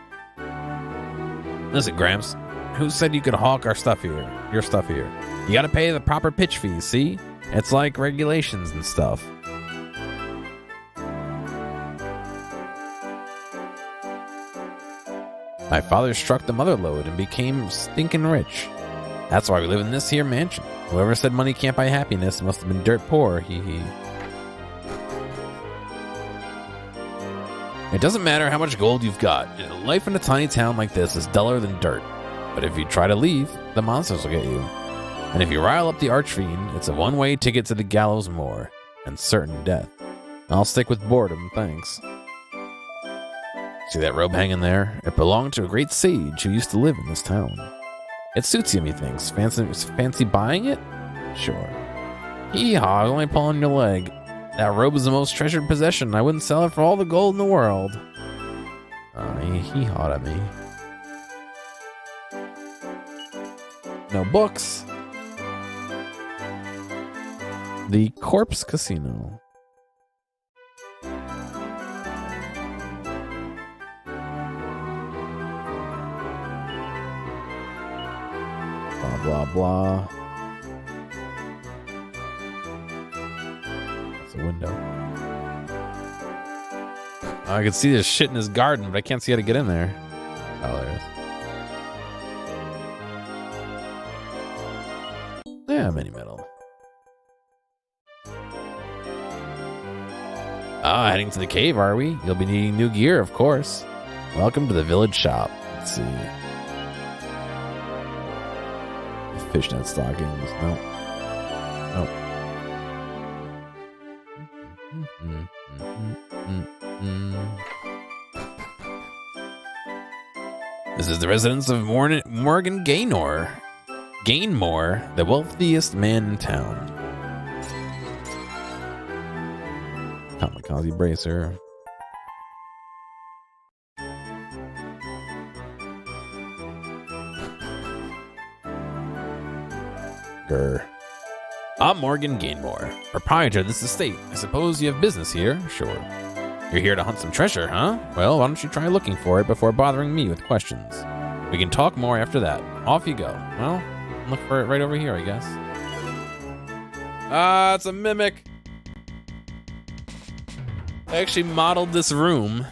[SPEAKER 1] Listen, Gramps, who said you could hawk our stuff here? Your stuff here. You gotta pay the proper pitch fees, see? It's like regulations and stuff. My father struck the mother lode and became stinking rich. That's why we live in this here mansion. Whoever said money can't buy happiness must have been dirt poor, hee hee. It doesn't matter how much gold you've got. Life in a tiny town like this is duller than dirt. But if you try to leave, the monsters will get you. And if you rile up the Archfiend, it's a one-way ticket to the gallows more, and certain death. I'll stick with boredom, thanks. See that robe hanging there? It belonged to a great sage who used to live in this town. It suits you, methinks. Fancy buying it? Sure. Hee-haw, I was only pulling your leg. That robe is the most treasured possession. I wouldn't sell it for all the gold in the world. He hawed at me. No books. The Corpse Casino. Blah, blah, blah. That's a window. I can see there's shit in his garden, but I can't see how to get in there. Oh, there it is. Yeah, mini metal. Ah, heading to the cave, are we? You'll be needing new gear, of course. Welcome to the village shop. Let's see. Fishnet stockings. Nope. Nope. This is the residence of Morgan Gaynor. Gainmore, the wealthiest man in town. Kamikaze bracer. Grr. I'm Morgan Gainmore, proprietor of this estate. I suppose you have business here? Sure. You're here to hunt some treasure, huh? Well, why don't you try looking for it before bothering me with questions? We can talk more after that. Off you go. Well, look for it right over here, I guess. Ah, it's a mimic. I actually modeled this room.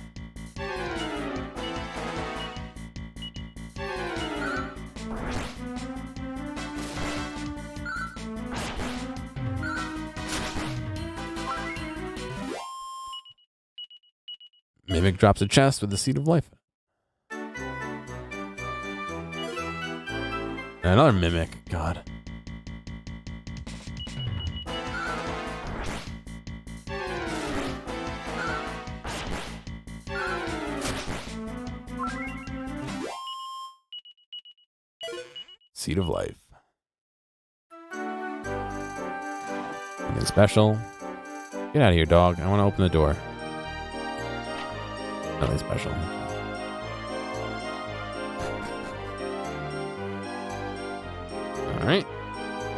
[SPEAKER 1] Mimic drops a chest with the seed of life. Another mimic. God. Seed of life. Anything special? Get out of here, dog. I want to open the door. Nothing special. Alright.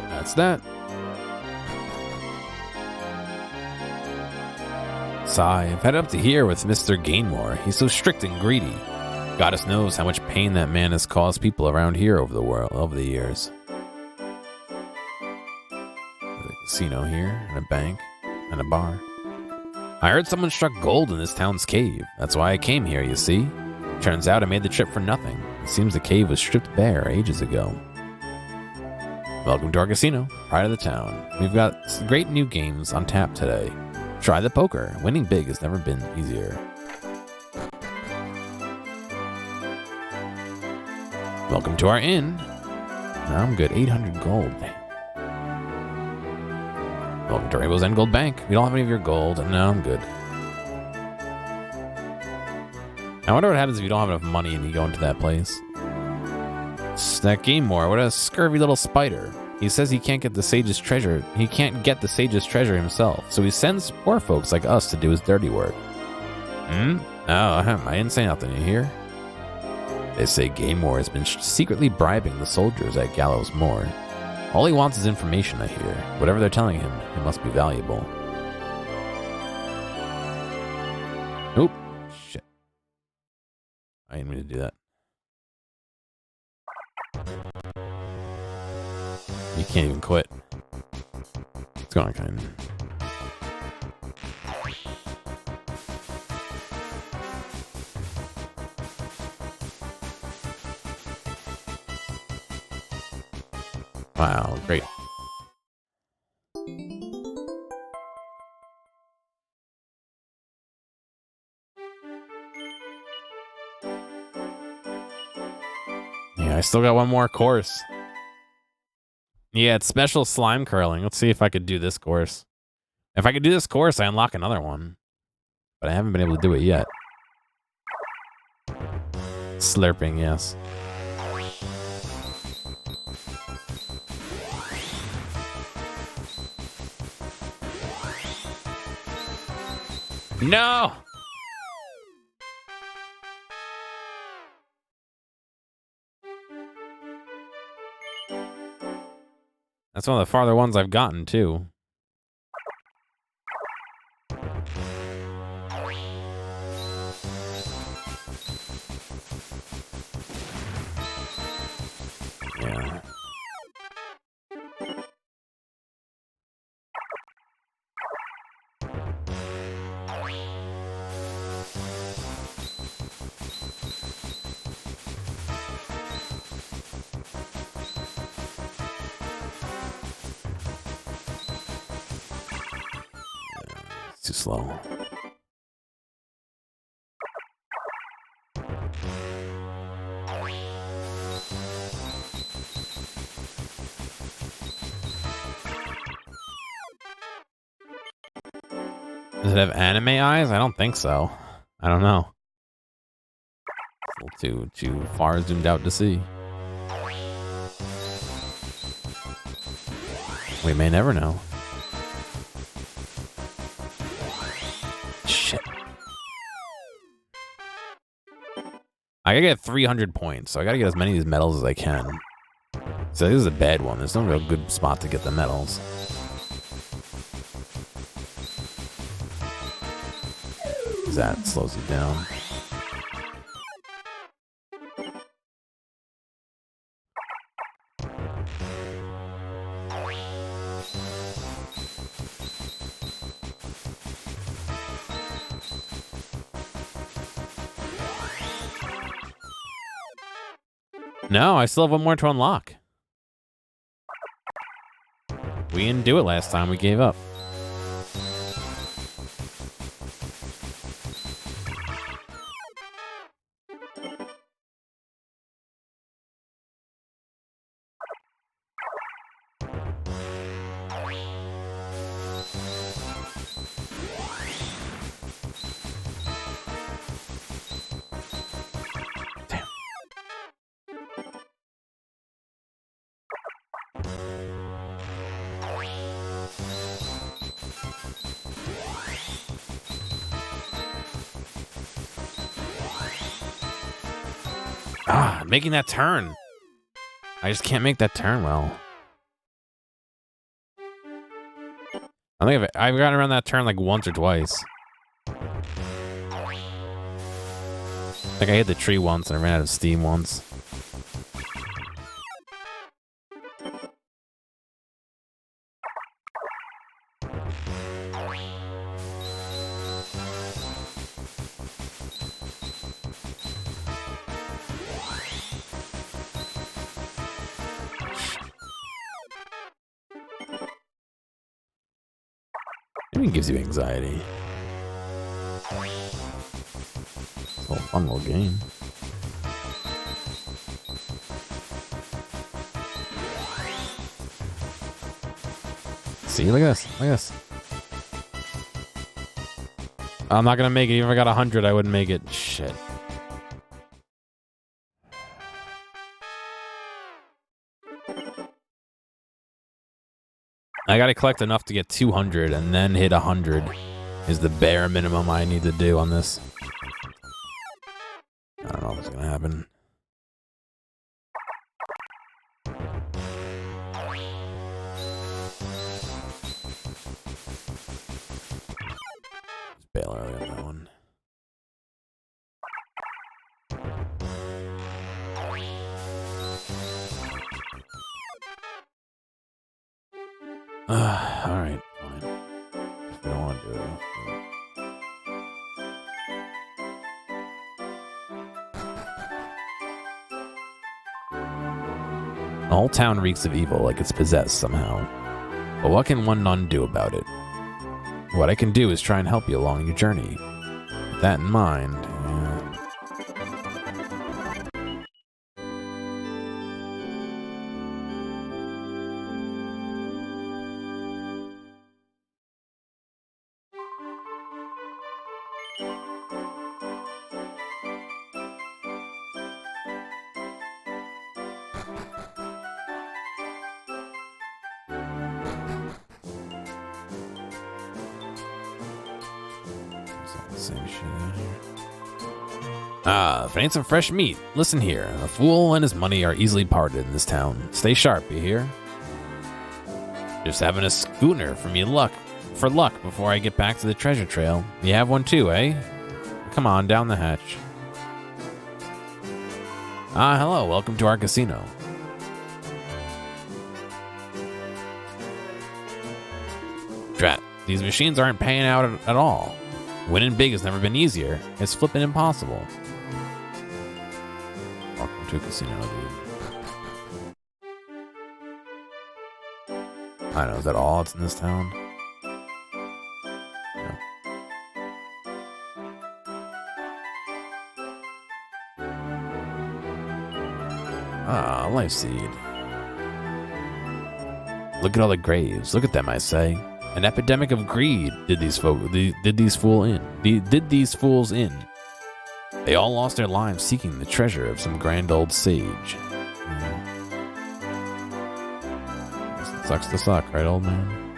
[SPEAKER 1] That's that. Sigh. I've headed up to here with Mr. Gainmore. He's so strict and greedy. Goddess knows how much pain that man has caused people around here over the years. There's a casino here, and a bank, and a bar. I heard someone struck gold in this town's cave. That's why I came here, you see. Turns out I made the trip for nothing. It seems the cave was stripped bare ages ago. Welcome to our casino, pride of the town. We've got some great new games on tap today. Try the poker. Winning big has never been easier. Welcome to our inn. No, I'm good. 800 gold. Welcome to Rainbow's End Gold Bank. We don't have any of your gold. No, I'm good. I wonder what happens if you don't have enough money and you go into that place. That Gainmore, what a scurvy little spider. He says he can't get the sage's treasure. He can't get the sage's treasure himself, so he sends poor folks like us to do his dirty work. Oh, I didn't say nothing, you hear? They say Gainmore has been secretly bribing the soldiers at Gallows Moor. All he wants is information, I hear. Whatever they're telling him, it must be valuable. Oop. Shit. I didn't mean to do that. You can't even quit. It's going kind of... Wow, great. Yeah, I still got one more course. Yeah, it's special slime curling. Let's see if I could do this course. If I could do this course, I unlock another one. But I haven't been able to do it yet. Slurping, yes. No! That's one of the farther ones I've gotten, too. Yeah. Too slow. Does it have anime eyes? I don't think so. I don't know. It's a little too far zoomed out to see. We may never know. Shit. I gotta get 300 points, so I gotta get as many of these medals as I can. So this is a bad one. There's no real good spot to get the medals. That slows you down. No, I still have one more to unlock. We didn't do it last time. We gave up. Making that turn. I just can't make that turn well. I think I've gotten around that turn like once or twice. Like I hit the tree once and I ran out of steam once. Maybe it gives you anxiety. It's a fun little game. See, look at this. Look at this. I'm not gonna make it. Even if I got 100, I wouldn't make it. Shit. I gotta collect enough to get 200 and then hit 100 is the bare minimum I need to do on this. I don't know what's gonna happen. Just bail early on that one. Alright, fine. If we don't want to do it, the whole town reeks of evil, like it's possessed somehow. But what can one nun do about it? What I can do is try and help you along your journey. With that in mind, fancy some fresh meat. Listen here, a fool and his money are easily parted in this town. Stay sharp, you hear? Just having a schooner for luck before I get back to the treasure trail. You have one too, eh? Come on, down the hatch. Hello, welcome to our casino. Drat, these machines aren't paying out at all. Winning big has never been easier. It's flipping impossible. Welcome to a casino, dude. I know, is that all that's in this town? No. Life seed. Look at all the graves. Look at them, I say. An epidemic of greed did these fools in. They all lost their lives seeking the treasure of some grand old sage. It sucks to suck, right, old man?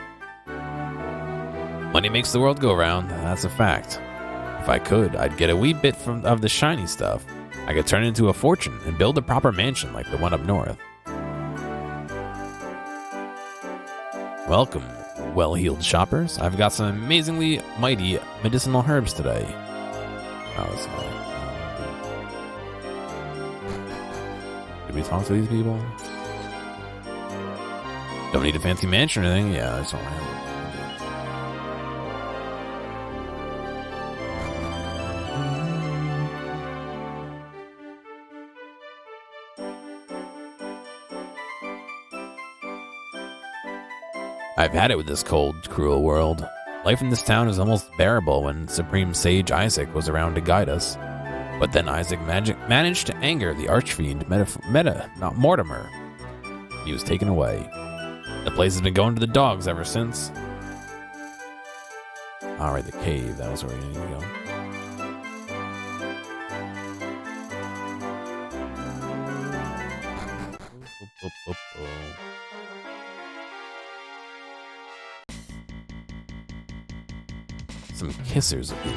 [SPEAKER 1] Money makes the world go round, that's a fact. If I could, I'd get a wee bit of the shiny stuff. I could turn it into a fortune and build a proper mansion like the one up north. Welcome, well-heeled shoppers. I've got some amazingly mighty medicinal herbs today. Oh, that's fine. Did we talk to these people? Don't need a fancy mansion or anything. Yeah, that's all I have. I've had it with this cold, cruel world. Life in this town is almost bearable when Supreme Sage Isaac was around to guide us. But then Isaac managed to anger the Archfiend Mortimer. He was taken away. The place has been going to the dogs ever since. Alright, the cave. That was where we needed to go. Some kissers appear.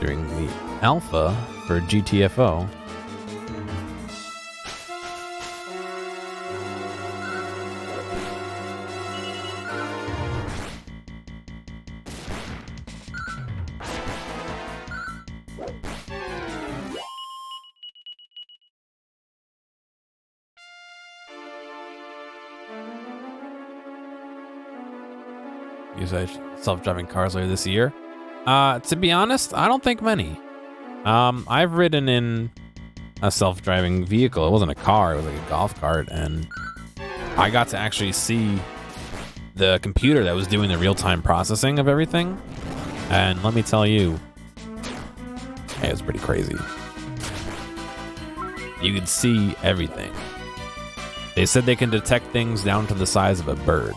[SPEAKER 1] During the alpha for GTFO. Use self-driving cars later this year. To be honest, I don't think many. I've ridden in a self-driving vehicle. It wasn't a car, it was like a golf cart, and I got to actually see the computer that was doing the real-time processing of everything. And let me tell you, it was pretty crazy. You could see everything. They said they can detect things down to the size of a bird.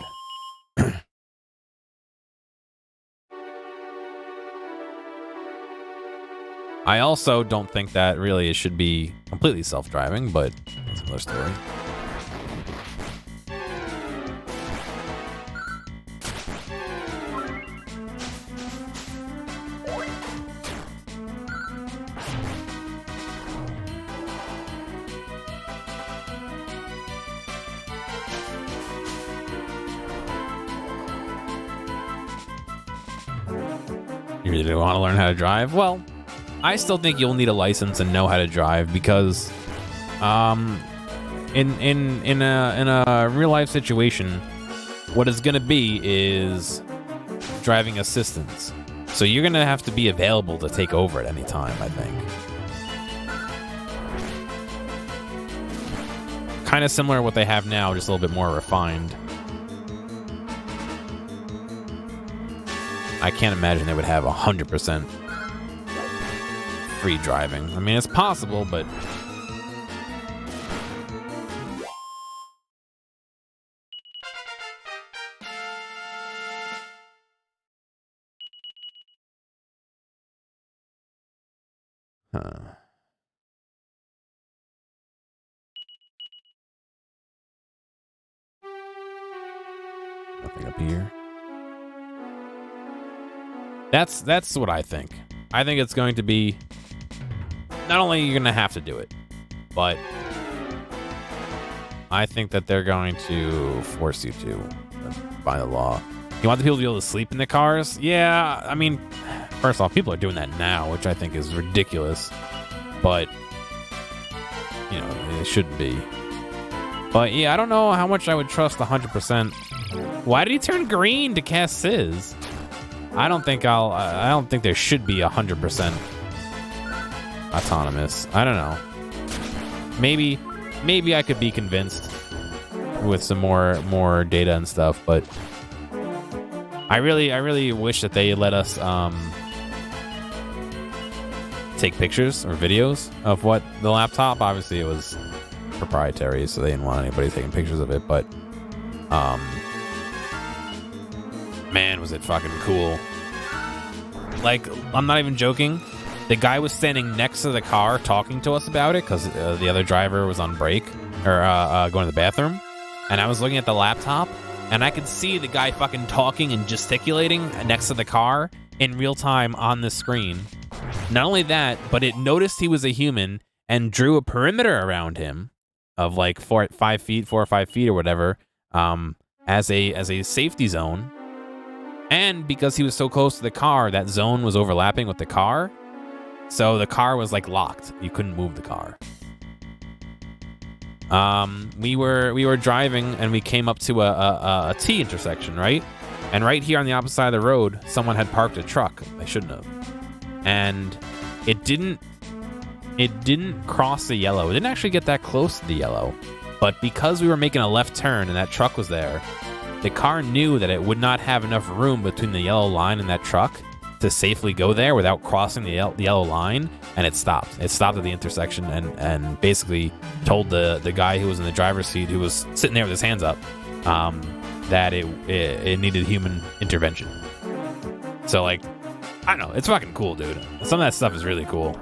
[SPEAKER 1] I also don't think that really it should be completely self-driving, but that's another story. You really want to learn how to drive? Well, I still think you'll need a license and know how to drive because, in a real life situation, what it's gonna be is driving assistance. So you're gonna have to be available to take over at any time, I think. Kind of similar to what they have now, just a little bit more refined. I can't imagine they would have 100% free driving. I mean, it's possible, but nothing up here. That's what I think. I think it's going to be not only you're going to have to do it, but I think that they're going to force you to by the law. You want the people to be able to sleep in the cars? Yeah, I mean, first off, people are doing that now, which I think is ridiculous. But, you know, it shouldn't be. But yeah, I don't know how much I would trust 100%. Why did he turn green to cast Sizz? I don't think there should be 100% autonomous. I don't know. Maybe I could be convinced with some more data and stuff, but I really wish that they let us take pictures or videos of what the laptop. Obviously, it was proprietary, so they didn't want anybody taking pictures of it. But Man, was it fucking cool. Like, I'm not even joking. The guy was standing next to the car talking to us about it because the other driver was on break or going to the bathroom. And I was looking at the laptop and I could see the guy fucking talking and gesticulating next to the car in real time on the screen. Not only that, but it noticed he was a human and drew a perimeter around him of like 4 or 5 feet or whatever, as a safety zone. And because he was so close to the car, that zone was overlapping with the car. So the car was like locked. You couldn't move the car. We were driving and we came up to a T intersection, right? And right here on the opposite side of the road, someone had parked a truck. They shouldn't have. And it didn't cross the yellow. It didn't actually get that close to the yellow. But because we were making a left turn and that truck was there, the car knew that it would not have enough room between the yellow line and that truck to safely go there without crossing the yellow line, and it stopped. It stopped at the intersection and basically told the guy who was in the driver's seat, who was sitting there with his hands up, that it needed human intervention. So, like, I don't know. It's fucking cool, dude. Some of that stuff is really cool.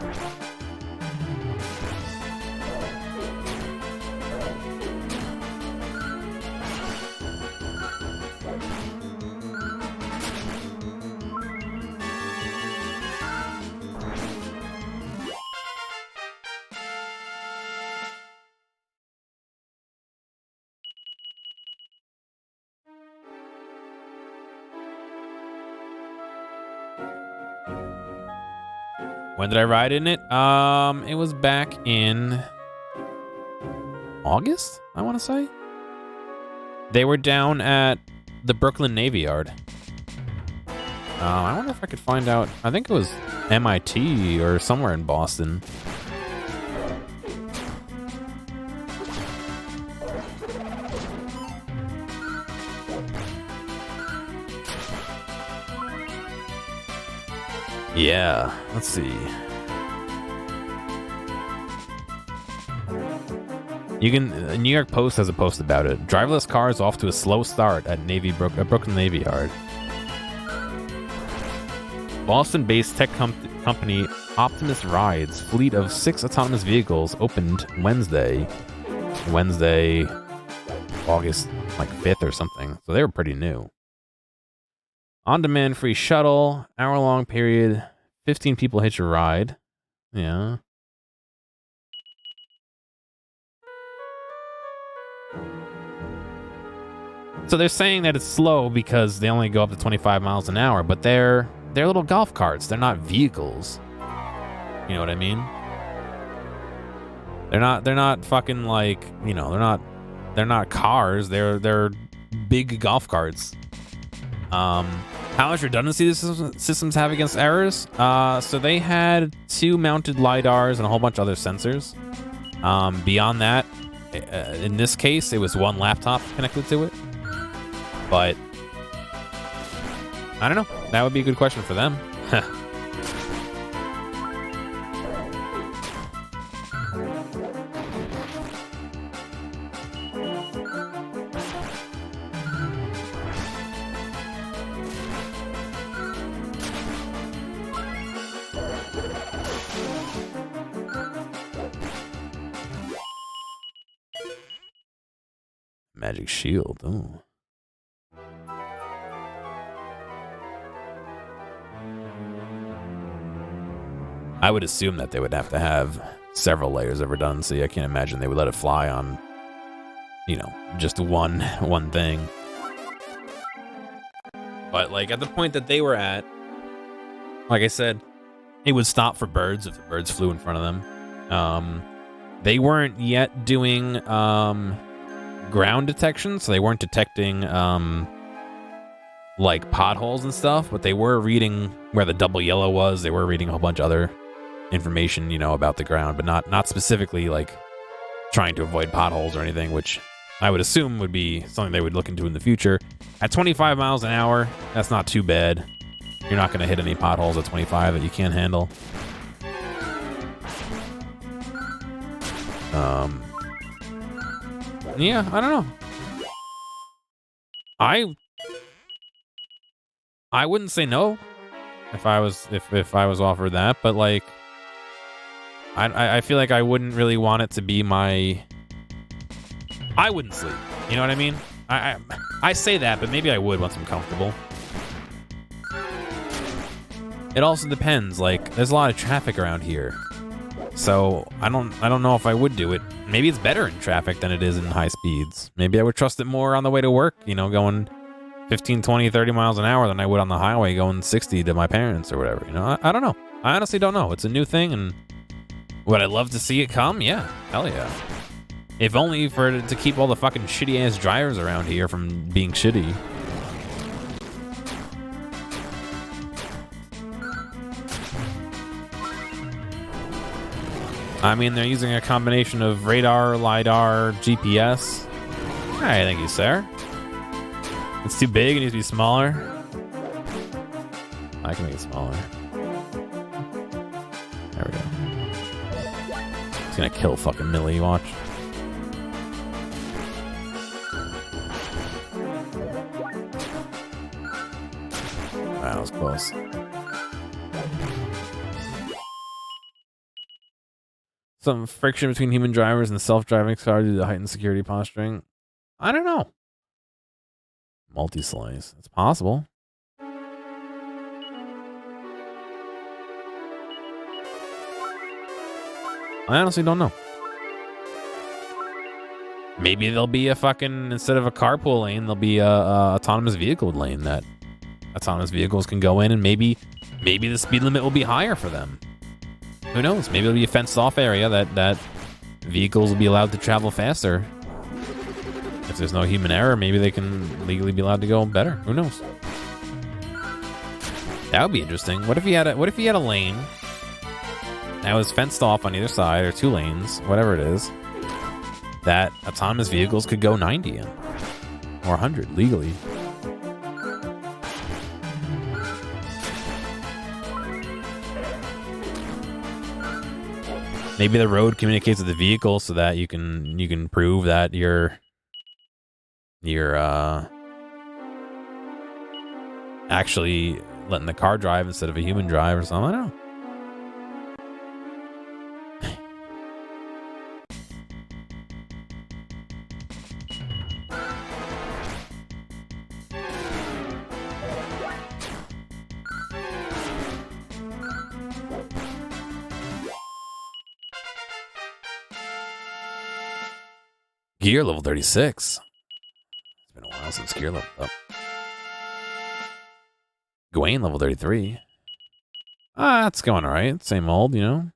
[SPEAKER 1] When did I ride in it? It was back in August, I want to say. They were down at the Brooklyn Navy Yard. I wonder if I could find out. I think it was MIT or somewhere in Boston. Yeah, let's see. You can. New York Post has a post about it. Driverless cars off to a slow start at Brooklyn Navy Yard. Boston-based tech company Optimus Rides fleet of 6 autonomous vehicles opened Wednesday, August like 5th or something. So they were pretty new. On-demand free shuttle, hour-long period, 15 people hitch a ride. Yeah. So they're saying that it's slow because they only go up to 25 miles an hour, but they're little golf carts. They're not vehicles. You know what I mean? They're not fucking like, you know, they're not cars. They're big golf carts. How much redundancy the systems have against errors? So they had 2 mounted LiDARs and a whole bunch of other sensors. Beyond that, in this case, it was 1 laptop connected to it. But I don't know. That would be a good question for them. Magic shield. Oh. I would assume that they would have to have several layers of redundancy. I can't imagine they would let it fly on, you know, just one thing. But like at the point that they were at, like I said, it would stop for birds if the birds flew in front of them. They weren't yet doing ground detection, so they weren't detecting like potholes and stuff, but they were reading where the double yellow was. They were reading a whole bunch of other information, you know, about the ground, but not specifically like trying to avoid potholes or anything, which I would assume would be something they would look into in the future. At 25 miles an hour, that's not too bad. You're not going to hit any potholes at 25 that you can't handle. Yeah, I don't know. I wouldn't say no if I was offered that, but like I feel like I wouldn't really want it to be my. I wouldn't sleep. You know what I mean? I say that, but maybe I would once I'm comfortable. It also depends. Like, there's a lot of traffic around here, so I don't know if I would do it. Maybe it's better in traffic than it is in high speeds. Maybe I would trust it more on the way to work. You know, going 15, 20, 30 miles an hour than I would on the highway going 60 to my parents or whatever. You know, I don't know. I honestly don't know. It's a new thing, and would I love to see it come? Yeah, hell yeah. If only to keep all the fucking shitty ass drivers around here from being shitty. I mean, they're using a combination of radar, LiDAR, GPS. All right, thank you, sir. It's too big. It needs to be smaller. I can make it smaller. There we go. It's gonna kill fucking Millie. Watch. That was close. Some friction between human drivers and self-driving cars due to heightened security posturing. I don't know. Multi-slice. It's possible. I honestly don't know. Maybe there'll be a fucking, instead of a carpool lane, there'll be a autonomous vehicle lane that autonomous vehicles can go in, and maybe the speed limit will be higher for them. Who knows? Maybe it'll be a fenced off area that vehicles will be allowed to travel faster. If there's no human error, maybe they can legally be allowed to go better. Who knows? That would be interesting. What if you had a lane that was fenced off on either side, or two lanes, whatever it is, that autonomous vehicles could go 90 in, or 100 legally? Maybe the road communicates with the vehicle so that you can prove that you're actually letting the car drive instead of a human drive or something. I don't know. Gear level 36. It's been a while since Gear leveled up. Gawain level 33. That's going alright. Same old, you know.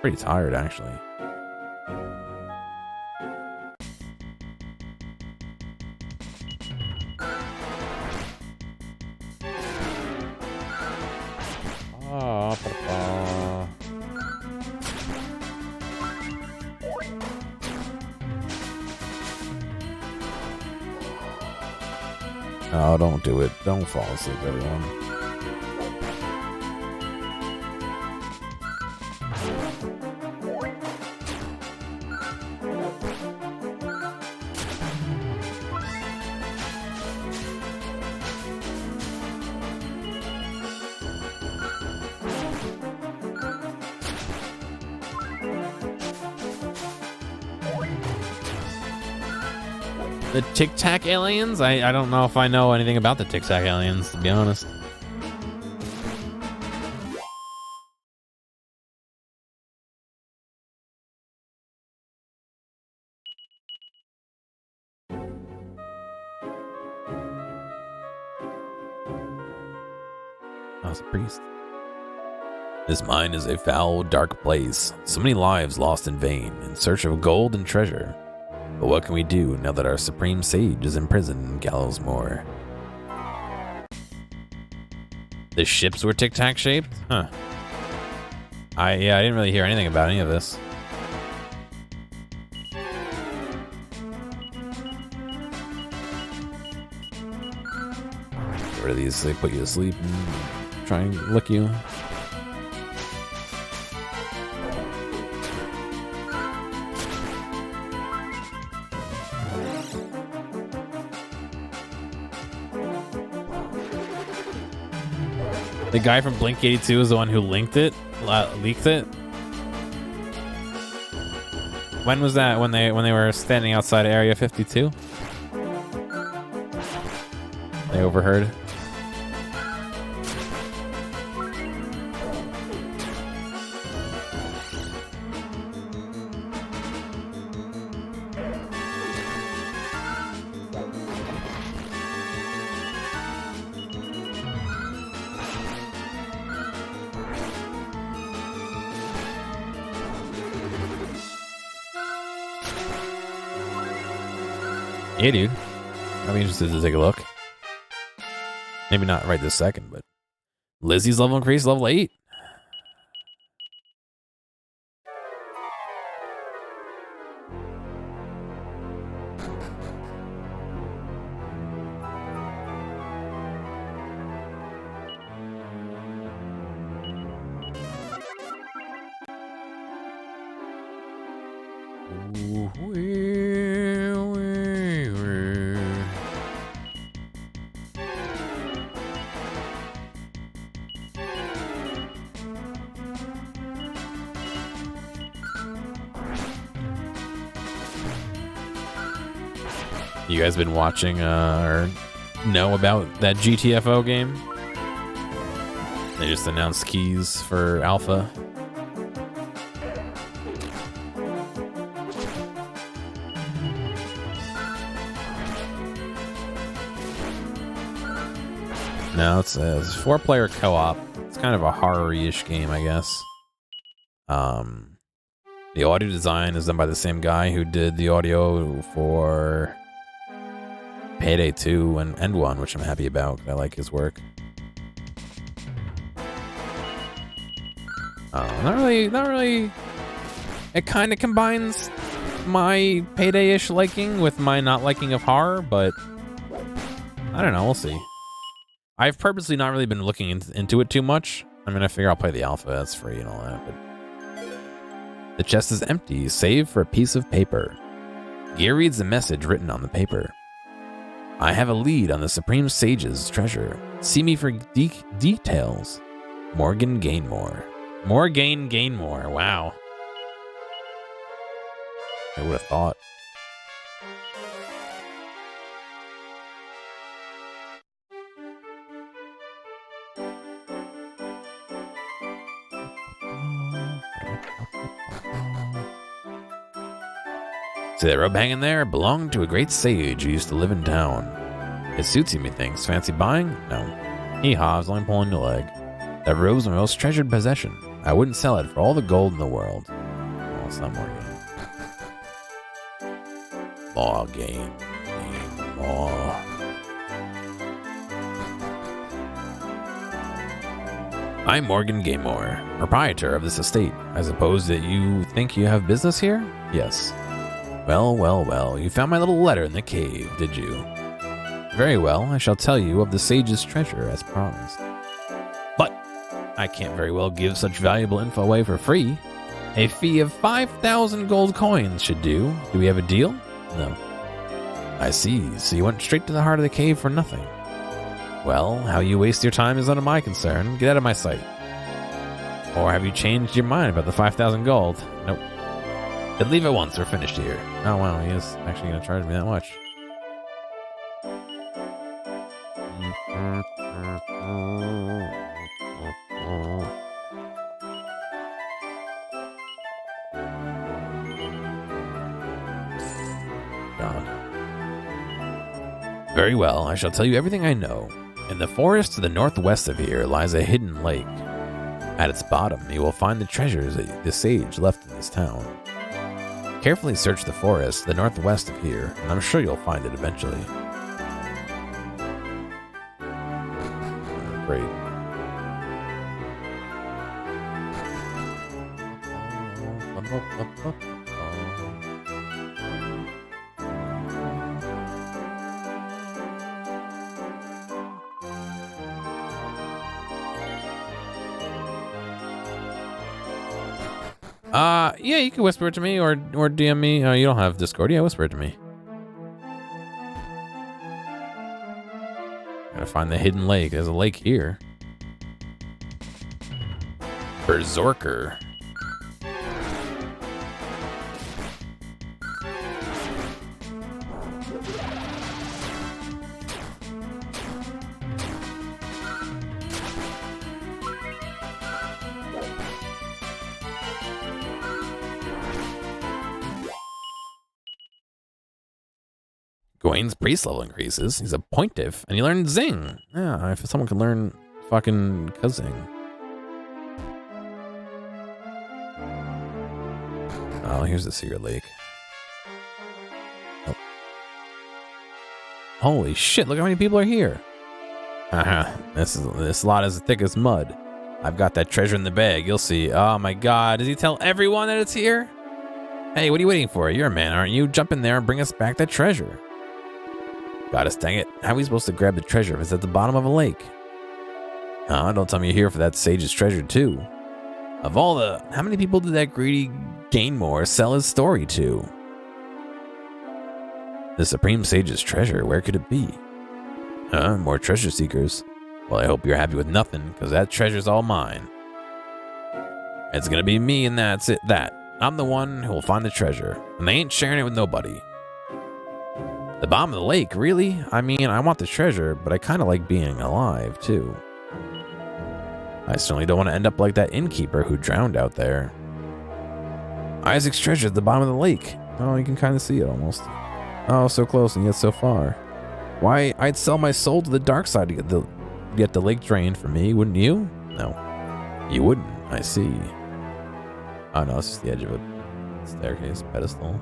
[SPEAKER 1] Pretty tired, actually. Oh, don't do it. Don't fall asleep, everyone. The Tic Tac aliens? I don't know if I know anything about the Tic Tac aliens, to be honest. I was a priest. This mine is a foul, dark place. So many lives lost in vain, in search of gold and treasure. But what can we do now that our supreme sage is imprisoned in Gallows Moor? The ships were Tic Tac shaped? Huh. I didn't really hear anything about any of this. Get rid of these, they put you to sleep and try and lick you. The guy from Blink 82 is the one who leaked it. When was that? When they were standing outside Area 52? They overheard. Yeah, dude. I'm interested to take a look. Maybe not right this second, but Lizzie's level increased, level 8. You guys been watching or know about that GTFO game? They just announced keys for alpha. No, it's a 4-player co-op. It's kind of a horror-ish game, I guess. The audio design is done by the same guy who did the audio for Payday 2 and 1, which I'm happy about. I like his work. Not really. It kind of combines my Payday-ish liking with my not liking of horror, but I don't know. We'll see. I've purposely not really been looking into it too much. I mean, I figure I'll play the alpha. That's free and all that, but the chest is empty, save for a piece of paper. Gear reads the message written on the paper. I have a lead on the Supreme Sage's treasure. See me for details. Morgan Gainmore. Morgan Gainmore. Wow. I would have thought. See that robe hanging there? Belonged to a great sage who used to live in town. It suits you, methinks. Fancy buying? No. Hee-haw, I was only pulling your leg. That robe's my most treasured possession. I wouldn't sell it for all the gold in the world. Oh, it's not more game. More game. More. I'm Morgan Gainmore, proprietor of this estate. I suppose that you think you have business here? Yes. Well, you found my little letter in the cave, did you? Very well, I shall tell you of the sage's treasure as promised. But I can't very well give such valuable info away for free. A fee of 5,000 gold coins should do. Do we have a deal? No. I see, so you went straight to the heart of the cave for nothing. Well, how you waste your time is none of my concern. Get out of my sight. Or have you changed your mind about the 5,000 gold? Nope. Then leave at once, we're finished here. Oh wow, he is actually going to charge me that much. God. Very well, I shall tell you everything I know. In the forest to the northwest of here lies a hidden lake. At its bottom, you will find the treasures that the sage left in this town. Carefully search the forest to the northwest of here, and I'm sure you'll find it eventually. Great. Yeah, you can whisper it to me or DM me. Oh, you don't have Discord. Yeah, whisper it to me. Gotta find the hidden lake. There's a lake here. Berserker. Gawain's priest level increases. He's a pontiff, and he learned Zing. Yeah, if someone can learn fucking Kazing. Oh, here's the secret lake. Oh. Holy shit! Look how many people are here. This lot is as thick as mud. I've got that treasure in the bag. You'll see. Oh my god! Does he tell everyone that it's here? Hey, what are you waiting for? You're a man, aren't you? Jump in there and bring us back that treasure. Goddess dang it. How are we supposed to grab the treasure if it's at the bottom of a lake? Don't tell me you're here for that sage's treasure too. Of all the... How many people did that greedy Gainmore sell his story to? The Supreme Sage's treasure, where could it be? More treasure seekers. Well, I hope you're happy with nothing, because that treasure's all mine. It's gonna be me and that's it, I'm the one who will find the treasure, and they ain't sharing it with nobody. The bottom of the lake, really? I mean, I want the treasure, but I kind of like being alive, too. I certainly don't want to end up like that innkeeper who drowned out there. Isaac's treasure at the bottom of the lake. Oh, you can kind of see it almost. Oh, so close and yet so far. Why, I'd sell my soul to the dark side to get the lake drained for me, wouldn't you? No, you wouldn't, I see. Oh no, it's just the edge of a staircase pedestal.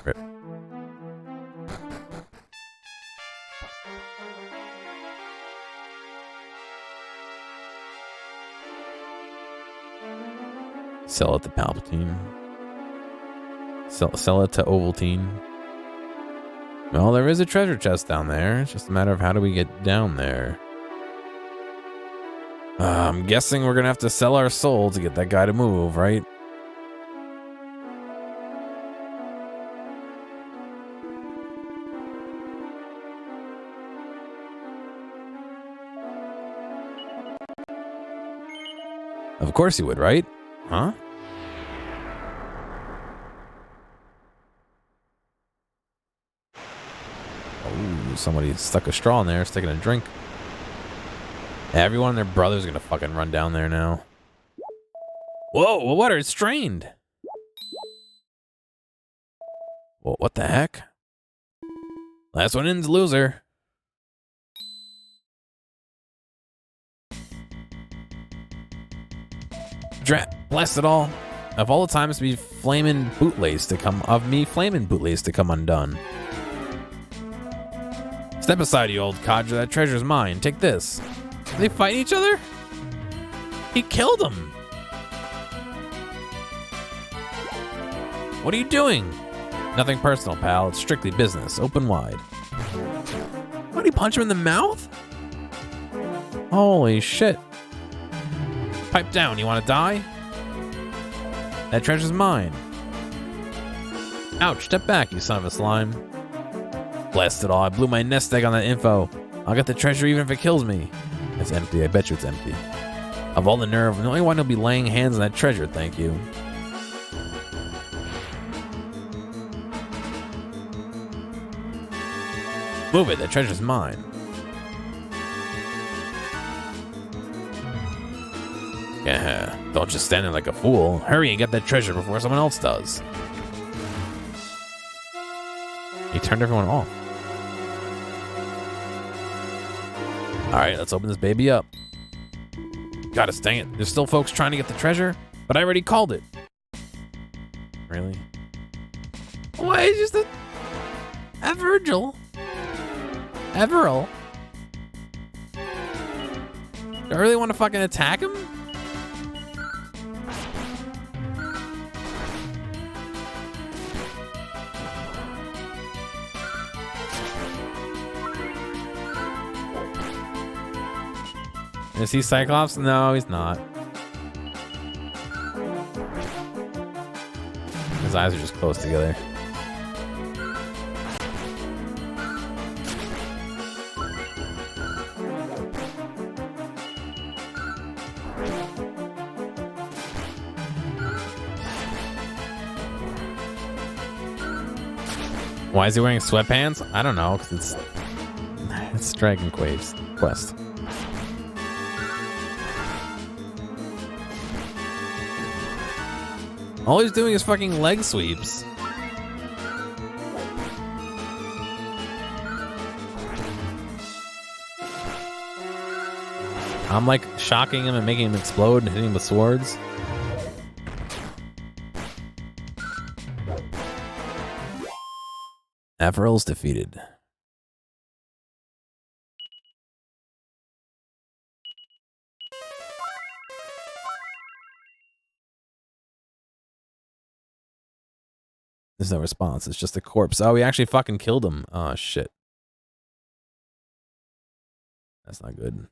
[SPEAKER 1] Rip. Sell it to Palpatine. Sell it to Ovaltine. Well, there is a treasure chest down there. It's just a matter of how do we get down there. I'm guessing we're gonna have to sell our soul to get that guy to move, right? Of course he would, right? Huh? Oh, somebody stuck a straw in there, sticking a drink. Everyone and their brother's gonna fucking run down there now. Whoa, water, it's strained. Well, what the heck? Last one in's loser. Drat, blast it all. Of all the times to be flaming bootlace to come undone. Step aside, you old codger. That treasure's mine. Take this. Are they fighting each other? He killed him. What are you doing? Nothing personal, pal. It's strictly business. Open wide. What, did he punch him in the mouth? Holy shit. Pipe down. You want to die? That treasure's mine. Ouch. Step back, you son of a slime. Blast it all. I blew my nest egg on that info. I'll get the treasure even if it kills me. It's empty. I bet you it's empty. Of all the nerve, the only one who'll be laying hands on that treasure, thank you. Move it. That treasure's mine. Yeah, don't just stand there like a fool. Hurry and get that treasure before someone else does. He turned everyone off. Alright, let's open this baby up. Gotta dang it. There's still folks trying to get the treasure, but I already called it. Really? Why is just a Virgil? Everil? Do I really want to fucking attack him? Is he Cyclops? No, he's not. His eyes are just close together. Why is he wearing sweatpants? I don't know, because it's Dragon Quest. All he's doing is fucking leg sweeps. I'm like shocking him and making him explode and hitting him with swords. Averill's defeated. There's no response. It's just a corpse. Oh, we actually fucking killed him. Oh, shit. That's not good.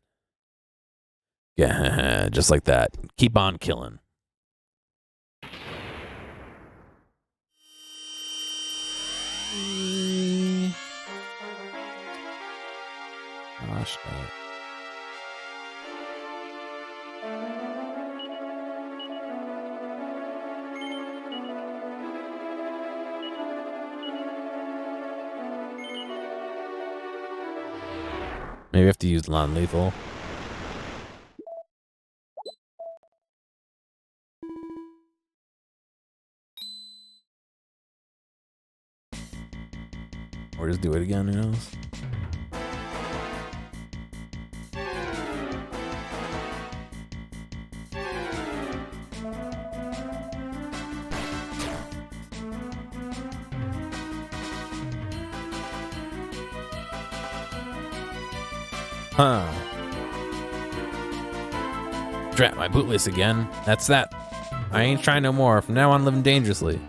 [SPEAKER 1] Yeah, just like that. Keep on killing. Gosh, maybe I have to use non-lethal. Or just do it again, who knows? Huh. Drat my bootless again. That's that. I ain't trying no more. From now on, living dangerously.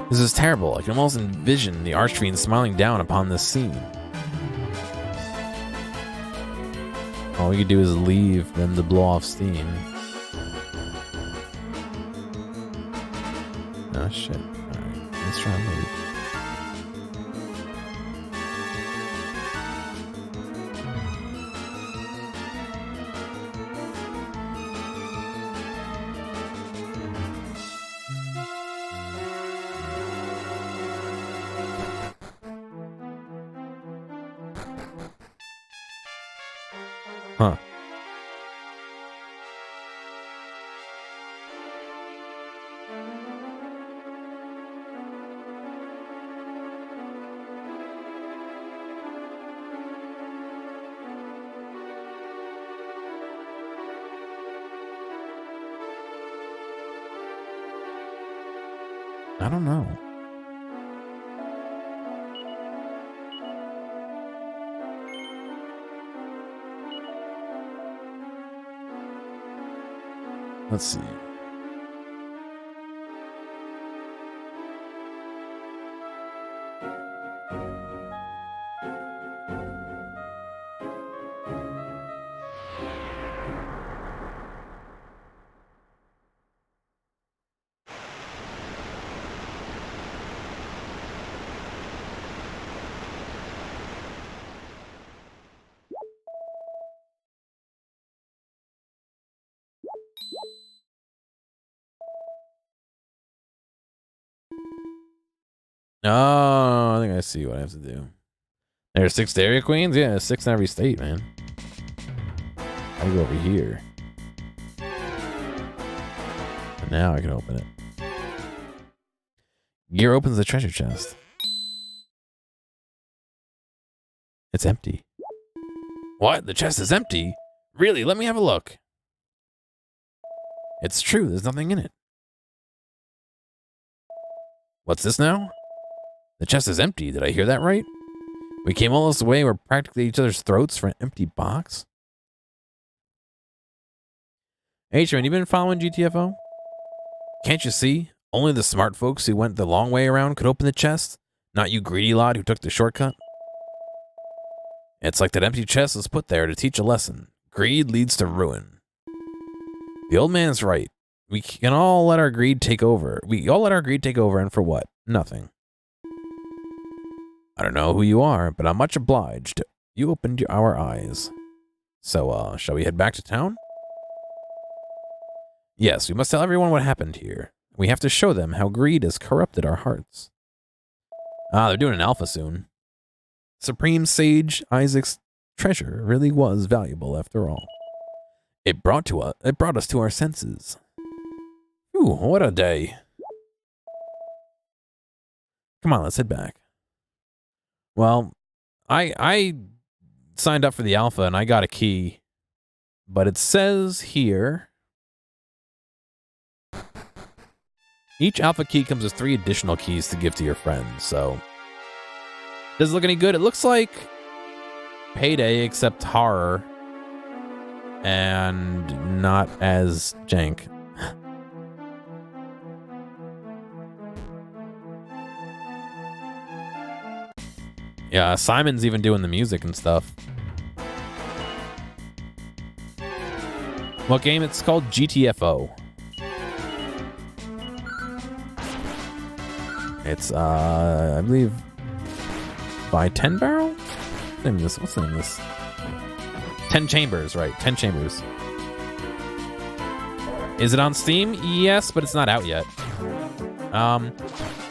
[SPEAKER 1] This is terrible. I can almost envision the Archfiend smiling down upon this scene. All we could do is leave them to blow off steam. Oh shit. Alright, let's try and leave. Huh. I don't know. Let's see. Oh, I think I see what I have to do. There's 6 Dairy Queens? Yeah, 6 in every state, man. I go over here. And now I can open it. Gear opens the treasure chest. It's empty. What? The chest is empty? Really? Let me have a look. It's true. There's nothing in it. What's this now? The chest is empty. Did I hear that right? We came all this way. We're practically at each other's throats for an empty box. H-Man, you been following GTFO? Can't you see? Only the smart folks who went the long way around could open the chest. Not you greedy lot who took the shortcut. It's like that empty chest was put there to teach a lesson. Greed leads to ruin. The old man's right. We can all let our greed take over. We all let our greed take over, and for what? Nothing. I don't know who you are, but I'm much obliged. You opened our eyes. So, shall we head back to town? Yes, we must tell everyone what happened here. We have to show them how greed has corrupted our hearts. They're doing an alpha soon. Supreme Sage Isaac's treasure really was valuable after all. It brought us to our senses. Ooh, what a day. Come on, let's head back. Well, I signed up for the alpha and I got a key, but it says here each alpha key comes with 3 additional keys to give to your friends. So does it look any good? It looks like Payday except horror and not as jank. Yeah, Simon's even doing the music and stuff. What game? It's called GTFO. It's, I believe, by 10 Barrel? What's the name of this? What's the name of this? 10 Chambers, right. 10 Chambers. Is it on Steam? Yes, but it's not out yet.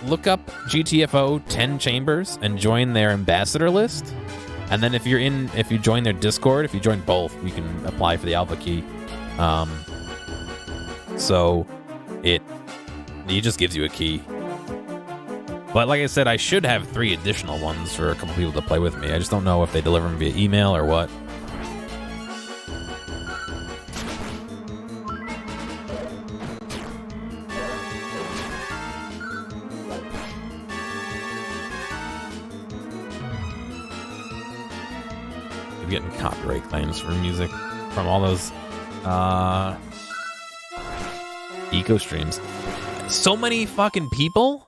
[SPEAKER 1] Look up GTFO 10 Chambers and join their ambassador list. And then if you join their Discord, if you join both, you can apply for the alpha key. So it just gives you a key. But like I said, I should have 3 additional ones for a couple people to play with me. I just don't know if they deliver them via email or what. I'm getting copyright claims for music from all those eco streams. So many fucking people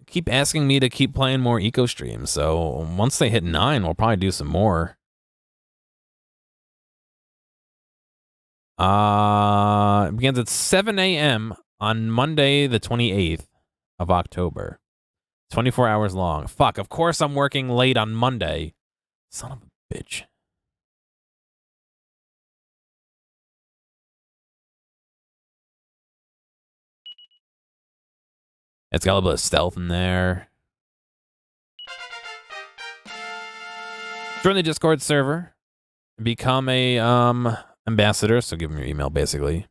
[SPEAKER 1] keep asking me to keep playing more eco streams, so once they hit 9, we'll probably do some more. It begins at 7 a.m. on Monday, the 28th of October. 24 hours long. Fuck, of course I'm working late on Monday. Son of a bitch. It's got a little bit of stealth in there. Join the Discord server. Become a ambassador, so give them your email basically.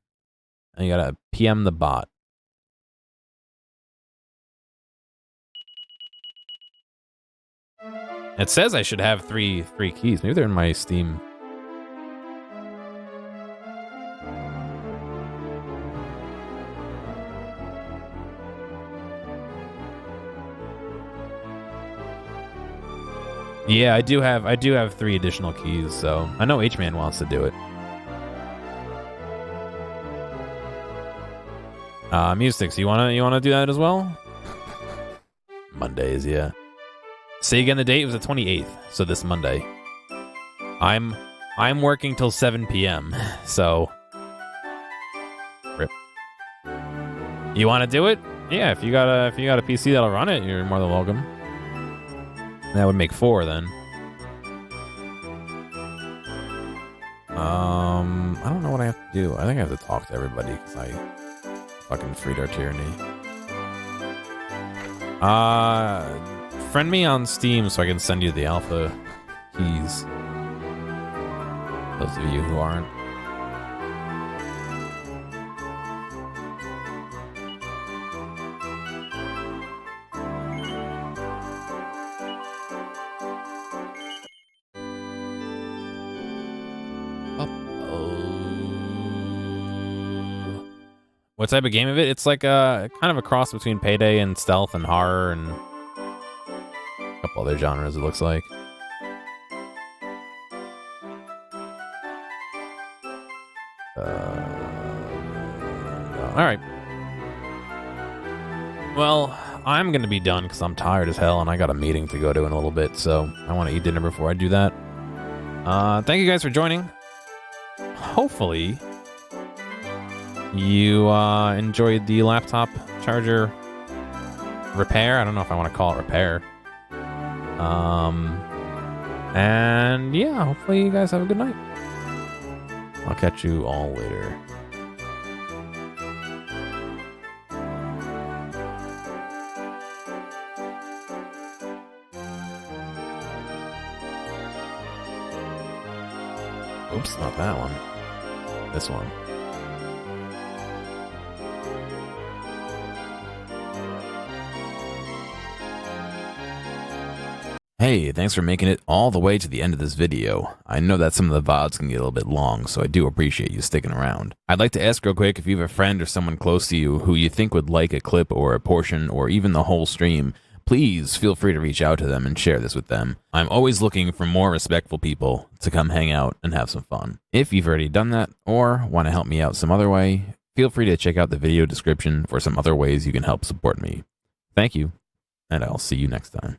[SPEAKER 1] And you gotta PM the bot. It says I should have three keys. Maybe they're in my Steam. Yeah, I do have 3 additional keys, so I know H-Man wants to do it. Mystics, you wanna do that as well? Mondays, yeah. Say again the date. It was the 28th, so this Monday. I'm working till 7 p.m. So rip. You want to do it? Yeah, if you got a PC that'll run it, you're more than welcome. That would make 4 then. I don't know what I have to do. I think I have to talk to everybody because I fucking freed our tyranny. Friend me on Steam so I can send you the alpha keys. Those of you who aren't. What type of game of it? It's like a kind of a cross between Payday and stealth and horror and a couple other genres, it looks like. Alright. Well, I'm going to be done because I'm tired as hell and I got a meeting to go to in a little bit, so I want to eat dinner before I do that. Thank you guys for joining. Hopefully you enjoyed the laptop charger repair. I don't know if I want to call it repair. And yeah, hopefully you guys have a good night. I'll catch you all later. Oops, not that one. This one. Hey, thanks for making it all the way to the end of this video. I know that some of the VODs can get a little bit long, so I do appreciate you sticking around. I'd like to ask real quick if you have a friend or someone close to you who you think would like a clip or a portion or even the whole stream, please feel free to reach out to them and share this with them. I'm always looking for more respectful people to come hang out and have some fun. If you've already done that or want to help me out some other way, feel free to check out the video description for some other ways you can help support me. Thank you, and I'll see you next time.